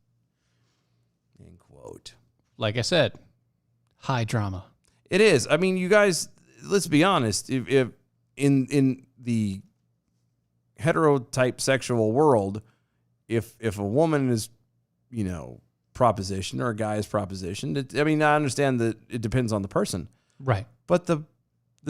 End quote. Like I said, high drama. It is. I mean, you guys, let's be honest. If in the heterotype sexual world, if a woman is, propositioned or a guy is propositioned, I understand that it depends on the person, Right. but the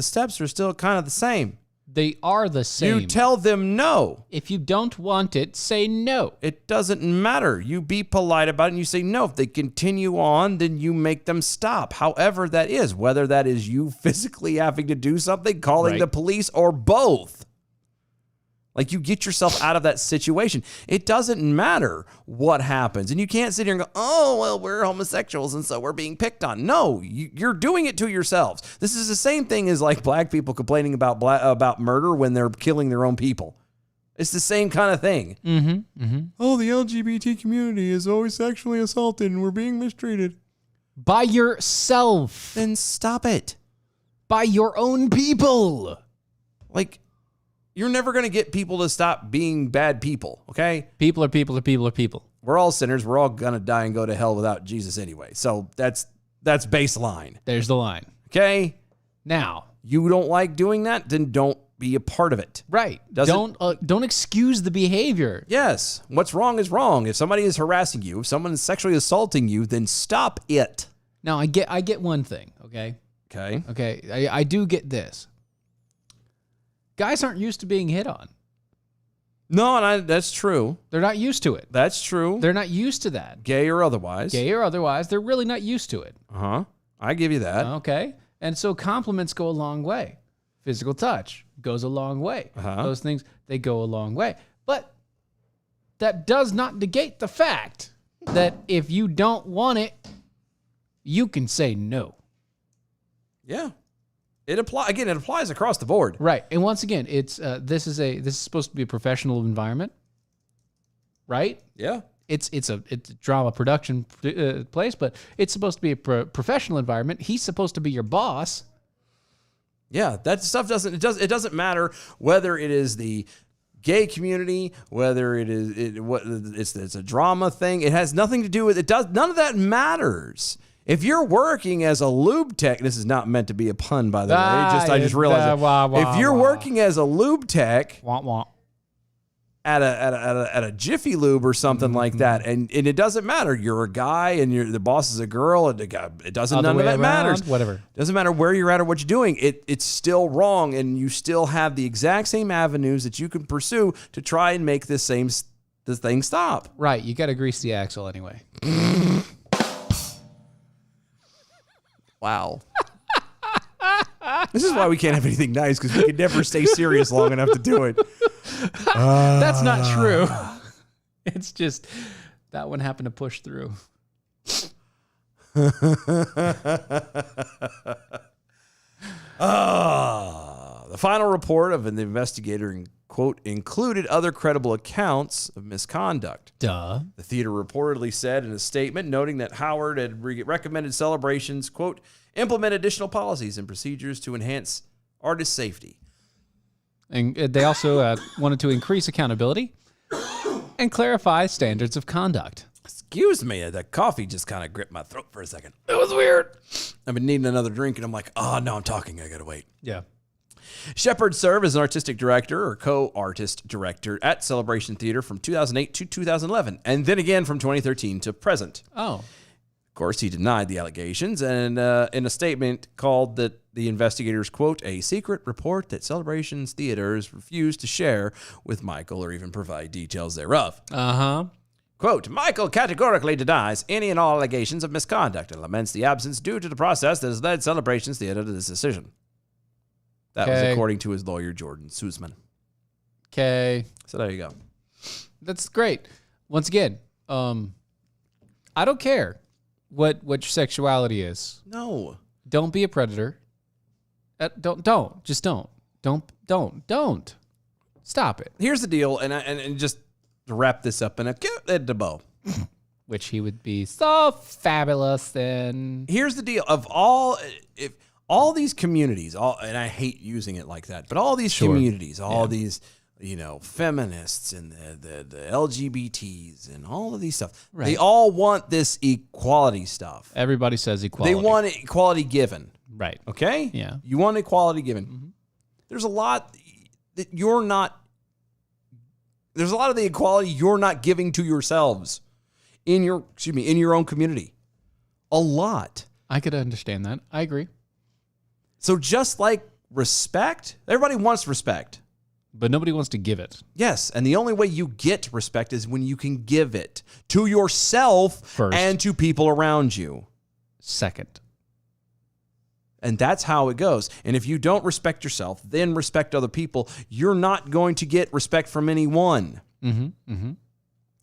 steps are still kind of the same. They are the same. You tell them no. If you don't want it, say no. It doesn't matter. You be polite about it and you say no. If they continue on, then you make them stop. However that is, whether that is you physically having to do something, calling Right. the police, or both. Like, you get yourself out of that situation. It doesn't matter what happens. And you can't sit here and go, oh, well, we're homosexuals and so we're being picked on. No, you're doing it to yourselves. This is the same thing as like black people complaining about murder when they're killing their own people. It's the same kind of thing. Mm-hmm. Mm-hmm. Oh, the LGBT community is always sexually assaulted and we're being mistreated. By yourself. Then stop it. By your own people. Like, You're never going to get people to stop being bad people, okay? People are people are people are people. We're all sinners. We're all going to die and go to hell without Jesus anyway. So that's baseline, There's the line. okay? Now, You don't like doing that? Then don't be a part of it. right. Doesn't- Don't excuse the behavior. Yes. What's wrong is wrong. If somebody is harassing you, if someone is sexually assaulting you, then stop it. Now, I get one thing, okay? Okay. Okay, I do get this. Guys aren't used to being hit on. No, and that's true. They're not used to it. That's true. They're not used to that. Gay or otherwise. Gay or otherwise, they're really not used to it. Uh-huh. I give you that. Okay? And so compliments go a long way. Physical touch goes a long way. Uh-huh. Those things, they go a long way. But that does not negate the fact that if you don't want it, you can say no. Yeah. It applies across the board. Right. And once again, it's this is supposed to be a professional environment. Right? Yeah. It's a drama production place, but it's supposed to be a professional environment. He's supposed to be your boss. Yeah, that stuff it doesn't matter whether it is the gay community, whether it's a drama thing. It has nothing to do with it. None of that matters. If you're working as a lube tech, this is not meant to be a pun, by the way. I just realized it. If you're working as a lube tech at a Jiffy Lube or something like that, and it doesn't matter. You're a guy and the boss is a girl, and it doesn't. None of that matters. Whatever. Doesn't matter where you're at or what you're doing. It's still wrong, and you still have the exact same avenues that you can pursue to try and make this thing stop. Right. You got to grease the axle anyway. Wow. This is why we can't have anything nice, because we can never stay serious long enough to do it. That's not true. It's just that one happened to push through. The final report of an investigator, quote, included other credible accounts of misconduct. Duh. The theater reportedly said in a statement, noting that Howard had recommended celebrations, quote, implement additional policies and procedures to enhance artist safety. And they also wanted to increase accountability and clarify standards of conduct. Excuse me, the coffee just kind of gripped my throat for a second. It was weird. I've been needing another drink, and I'm like, oh, no, I'm talking. I got to wait. Yeah. Shepard served as an artistic director or co-artist director at Celebration Theater from 2008 to 2011, and then again from 2013 to present. Oh. Of course, he denied the allegations, and in a statement called the investigators, quote, a secret report that Celebration's theaters refused to share with Michael or even provide details thereof. Uh-huh. Quote, Michael categorically denies any and all allegations of misconduct and laments the absence due to the process that has led Celebration's theater to this decision. That was according to his lawyer, Jordan Sussman. Okay. So there you go. That's great. Once again, I don't care what your sexuality is. No. Don't be a predator. Don't. Just don't. Don't. Stop it. Here's the deal, and just to wrap this up in a bow. Which he would be so fabulous then. Here's the deal. If all these communities, and I hate using it like that, but all these communities, these, feminists and the LGBTs and all of these stuff, they all want this equality stuff. Everybody says equality. They want equality given. Right. Okay? Yeah. You want equality given. Mm-hmm. There's a lot that you're not, there's a lot of the equality you're not giving to yourselves in your own community. A lot. I could understand that. I agree. So just like respect, everybody wants respect. But nobody wants to give it. Yes, and the only way you get respect is when you can give it to yourself first and to people around you. Second. And that's how it goes. And if you don't respect yourself, then respect other people, you're not going to get respect from anyone. Mm-hmm. Mm-hmm.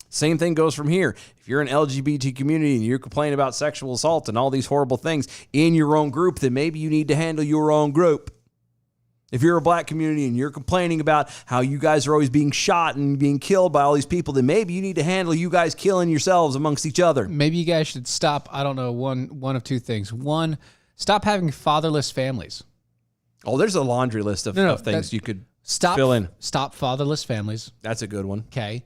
Same thing goes from here. If you're an LGBT community and you're complaining about sexual assault and all these horrible things in your own group, then maybe you need to handle your own group. If you're a black community and you're complaining about how you guys are always being shot and being killed by all these people, then maybe you need to handle you guys killing yourselves amongst each other. Maybe you guys should stop, I don't know, one of two things. One, stop having fatherless families. Oh, there's a laundry list of things you could Stop fatherless families. That's a good one. Okay.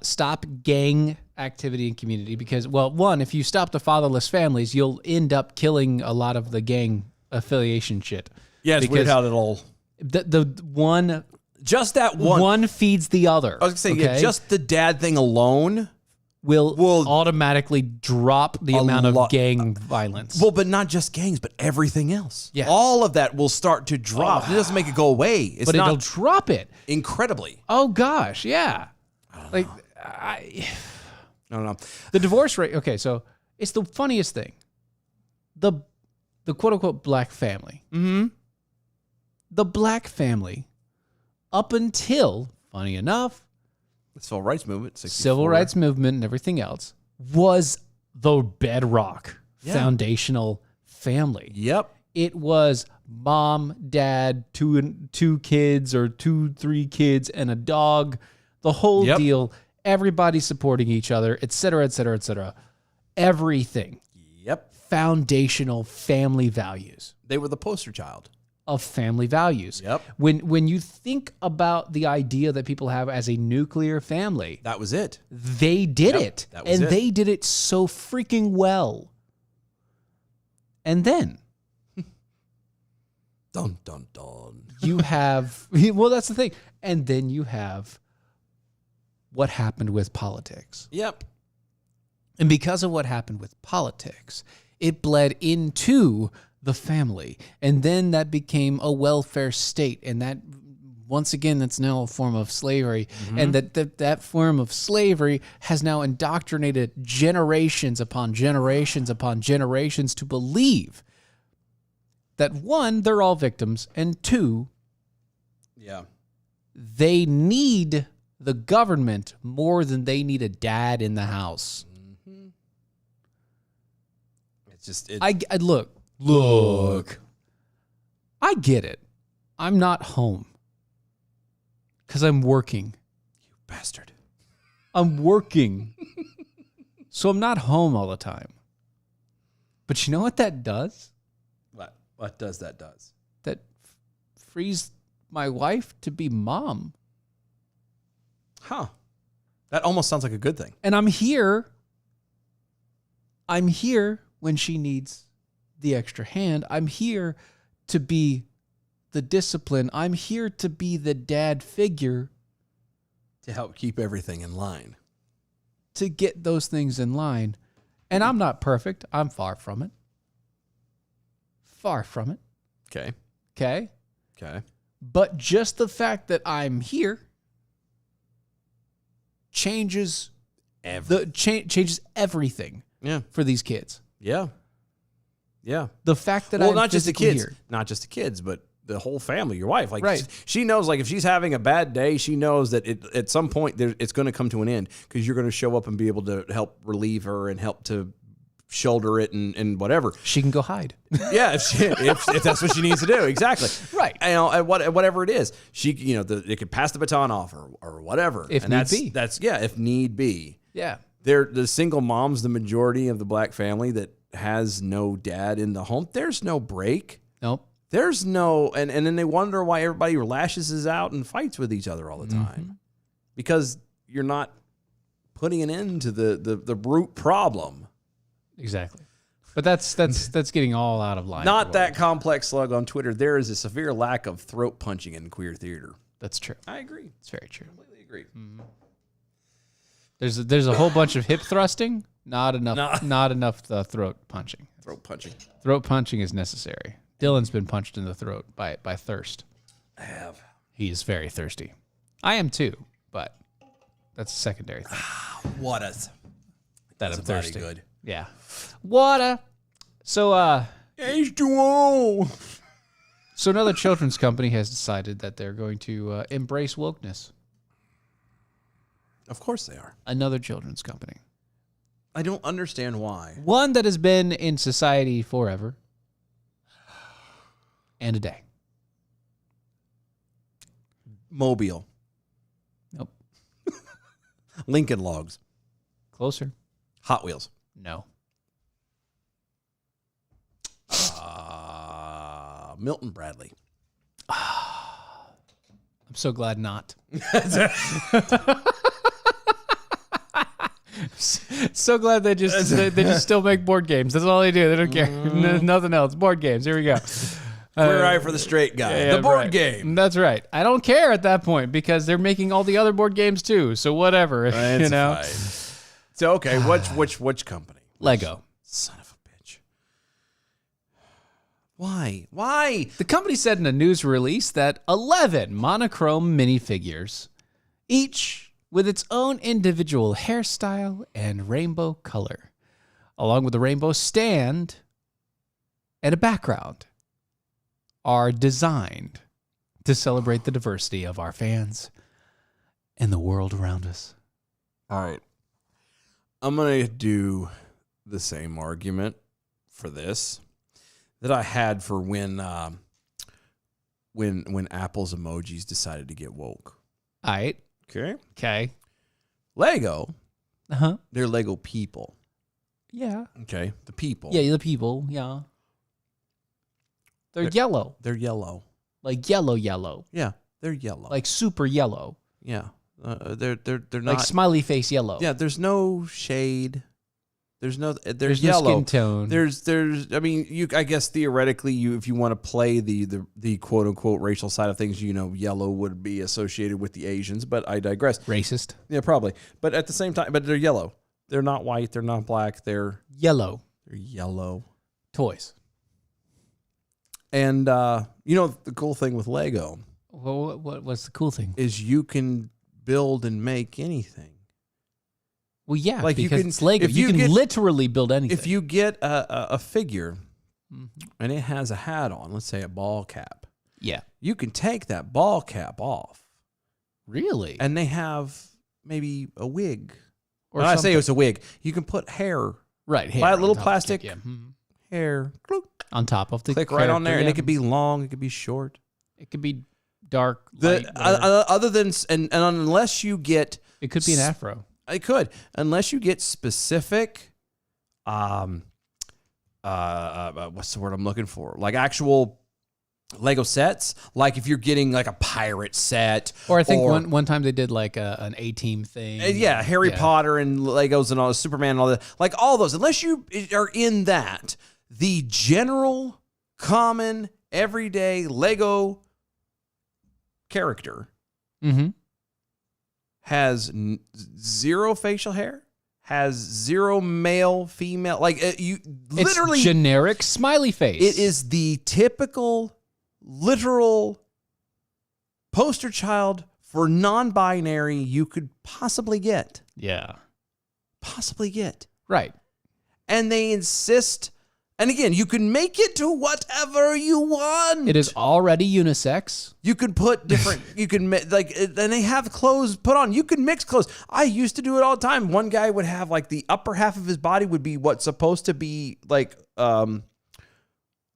Stop gang activity in community because, well, one, if you stop the fatherless families, you'll end up killing a lot of the gang affiliation shit. Yeah, it's weird how that'll... The one... Just that one. One feeds the other. I was going to say, yeah, just the dad thing alone... will automatically drop the amount of gang violence. Well, but not just gangs, but everything else. Yeah. All of that will start to drop. It doesn't make it go away. It's but not it'll drop it. Incredibly. Oh, gosh, yeah. I don't know. The divorce rate, okay, so it's the funniest thing. The quote-unquote black family. Mm-hmm. The black family, up until, funny enough, the Civil Rights Movement, 64. Civil Rights Movement and everything else, was the bedrock, foundational family. Yep. It was mom, dad, two kids or 2-3 kids and a dog, the whole deal, everybody supporting each other, et cetera, et cetera, et cetera. Everything. Yep. Foundational family values. They were the poster child of family values. Yep. When you think about the idea that people have as a nuclear family, that was it. They did it. That was and it. they did it so freaking well. And then dun dun dun. You have well, that's the thing. And then you have what happened with politics. Yep. And because of what happened with politics, it bled into the family. And then that became a welfare state. And that, once again, that's now a form of slavery. Mm-hmm. And that form of slavery has now indoctrinated generations upon generations upon generations to believe that, one, they're all victims, and two, they need the government more than they need a dad in the house. Mm-hmm. It's just... Look, I get it. I'm not home because I'm working. You bastard. I'm working. So I'm not home all the time. But you know what that does? What does that does? That frees my wife to be mom. Huh. That almost sounds like a good thing. And I'm here. I'm here when she needs the extra hand. I'm here to be the discipline. I'm here to be the dad figure. To help keep everything in line. To get those things in line. And I'm not perfect. I'm far from it. Far from it. Okay. Okay? Okay. But just the fact that I'm here changes changes everything for these kids. Yeah. Yeah. The fact that I'm not just the kids, here. not just the kids, but the whole family, your wife. Like right. She knows, like if she's having a bad day, she knows that at some point it's going to come to an end because you're going to show up and be able to help relieve her and help to shoulder it and whatever. She can go hide. Yeah, if that's what she needs to do, exactly. Right. Whatever it is, she it could pass the baton off or whatever. If need be. That's if need be. Yeah. They're the single moms, the majority of the black family that has no dad in the home. There's no break. Nope. There's no, and then they wonder why everybody lashes is out and fights with each other all the time, because you're not putting an end to the root problem. Exactly. But that's getting all out of line. Not that complex slug on Twitter. There is a severe lack of throat punching in queer theater. That's true. I agree. It's very true. Completely agree. Mm-hmm. There's a whole bunch of hip thrusting. Not enough. Not enough throat punching. Throat punching. Throat punching is necessary. Dylan's been punched in the throat by thirst. I have. He is very thirsty. I am too, but that's a secondary thing. That I'm thirsty. Good. Yeah. Water. So H2O. So another children's company has decided that they're going to embrace wokeness. Of course they are. Another children's company. I don't understand why. One that has been in society forever and a day. Mobile. Nope. Lincoln Logs. Closer. Hot Wheels. No. Milton Bradley. I'm so glad not. So glad they just still make board games. That's all they do. They don't care. Nothing else. Board games. Here we go. Queer eye for the straight guy. The board game. That's right. I don't care at that point because they're making all the other board games too. So whatever. It's you know. fine. So okay, which company? Lego. Son of a bitch. Why? Why? The company said in a news release that 11 monochrome minifigures, each with its own individual hairstyle and rainbow color, along with a rainbow stand and a background, are designed to celebrate the diversity of our fans and the world around us. All right. I'm going to do the same argument for this that I had for when Apple's emojis decided to get woke. All right. Okay. Lego, Uh-huh. they're Lego people. Yeah. Okay. The people. Yeah, the people. Yeah. They're yellow. They're yellow. Like yellow. Yeah. They're yellow. Like super yellow. yeah. They're not. Like smiley face yellow. Yeah. There's no shade. There's no. There's yellow. no skin tone. There's. I mean, I guess theoretically, if you want to play the quote unquote racial side of things, yellow would be associated with the Asians, but I digress. Racist. Yeah, probably. But at the same time, but they're yellow. They're not white. They're not black. They're Yellow. yellow. Toys. And the cool thing with Lego Well, what's the cool thing? is you can build and make anything. Well, yeah, Like, you because can- it's Lego. if You you can get- literally build anything. If you get a figure and it has a hat on, let's say a ball cap, yeah. you can take that ball cap off, Really? and they have maybe a wig. Or When I say something. it's a wig, you can put hair, right. Hair Pla- on little top of the plastic- cake, yeah. Mhm. hair, cloop, On top of the click right on there, character, and yeah. it could be long, it could be short. It could be dark, light, whatever. Other than and unless you get It could be an afro. I could, unless you get specific, what's the word I'm looking for? Like actual Lego sets. Like if you're getting like a pirate set, Or I think one time they did like an A-Team thing. yeah, Harry Yeah. Potter and Legos and all Superman and all that. Like all those, unless you are in that, the general, common, everyday Lego character Mm-hmm. has zero facial hair, has zero male, female. Like you literally, It's generic smiley face. it is the typical, literal poster child for non-binary you could possibly get. Yeah. Right. And they insist. And again, you can make it to whatever you want. It is already unisex. You could put different, and they have clothes put on. You can mix clothes. I used to do it all the time. One guy would have like the upper half of his body would be what's supposed to be like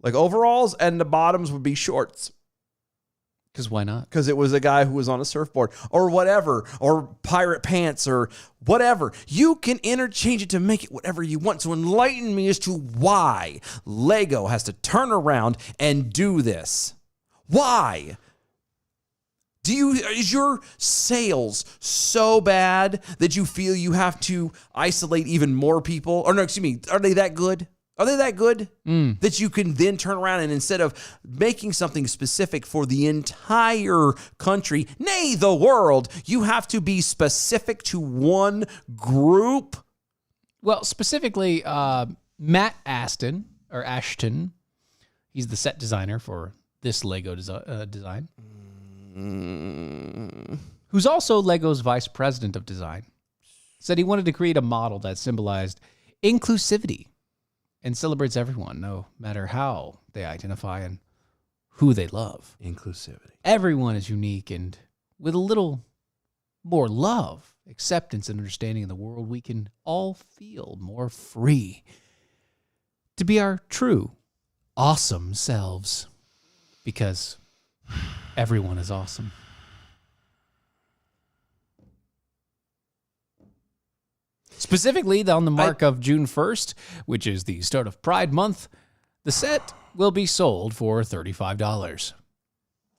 overalls, and the bottoms would be shorts. Because why not? Because it was a guy who was on a surfboard or whatever, or pirate pants or whatever. You can interchange it to make it whatever you want. So enlighten me as to why Lego has to turn around and do this. Why? Is your sales so bad that you feel you have to isolate even more people? Or no, excuse me, are they that good? Are they that good that you can then turn around and instead of making something specific for the entire country, nay, the world, you have to be specific to one group? Well, specifically, Matt Ashton, he's the set designer for this Lego design, who's also Lego's vice president of design, said he wanted to create a model that symbolized inclusivity and celebrates everyone, no matter how they identify and who they love. Inclusivity. Everyone is unique, and with a little more love, acceptance, and understanding in the world, we can all feel more free to be our true, awesome selves, because everyone is awesome. Specifically, on the mark of June 1st, which is the start of Pride Month, the set will be sold for $35.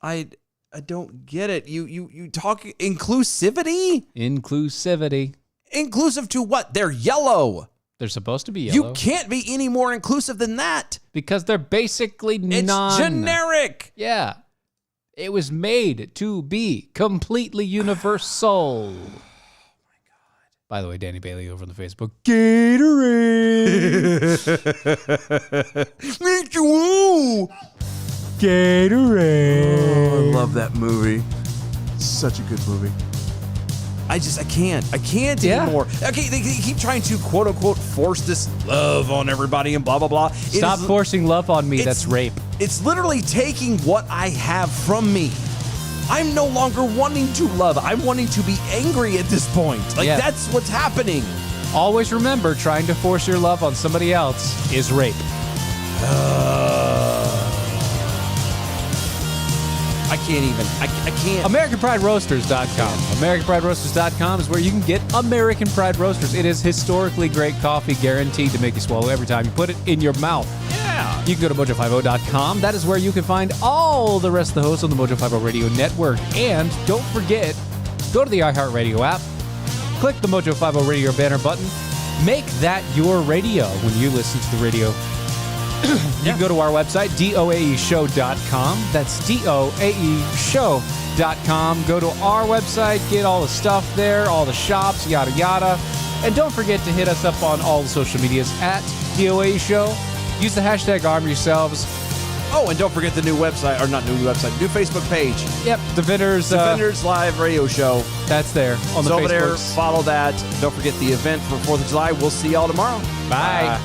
I I don't get it. You talk inclusivity? Inclusivity. Inclusive to what? They're yellow. They're supposed to be yellow. You can't be any more inclusive than that. Because they're basically It's generic. Yeah. It was made to be completely universal. Oh, my God. By the way, Danny Bailey over on the Facebook. Gatorade. Gatorade. Oh, I love that movie. Such a good movie. I can't anymore. Okay, they keep trying to quote unquote force this love on everybody and blah blah blah. Stop forcing love on me. That's rape. It's literally taking what I have from me. I'm no longer wanting to love. I'm wanting to be angry at this point. That's what's happening. Always remember, trying to force your love on somebody else is rape. I can't even. I can't. AmericanPrideRoasters.com. AmericanPrideRoasters.com is where you can get American Pride Roasters. It is historically great coffee, guaranteed to make you swallow every time you put it in your mouth. Yeah. You can go to Mojo50.com. That is where you can find all the rest of the hosts on the Mojo50 Radio Network. And don't forget, go to the iHeartRadio app, click the Mojo50 Radio banner button, make that your radio when you listen to the radio. You can go to our website, doaeshow.com. That's doaeshow.com. Go to our website, get all the stuff there, all the shops, yada, yada. And don't forget to hit us up on all the social medias at DOA Show. Use the hashtag arm yourselves. Oh, and don't forget the new website, or not new website, new Facebook page. Yep, Defenders Live Radio Show. That's there on the It's over there. Facebooks. Follow that. Don't forget the event for 4th of July. We'll see y'all tomorrow. Bye.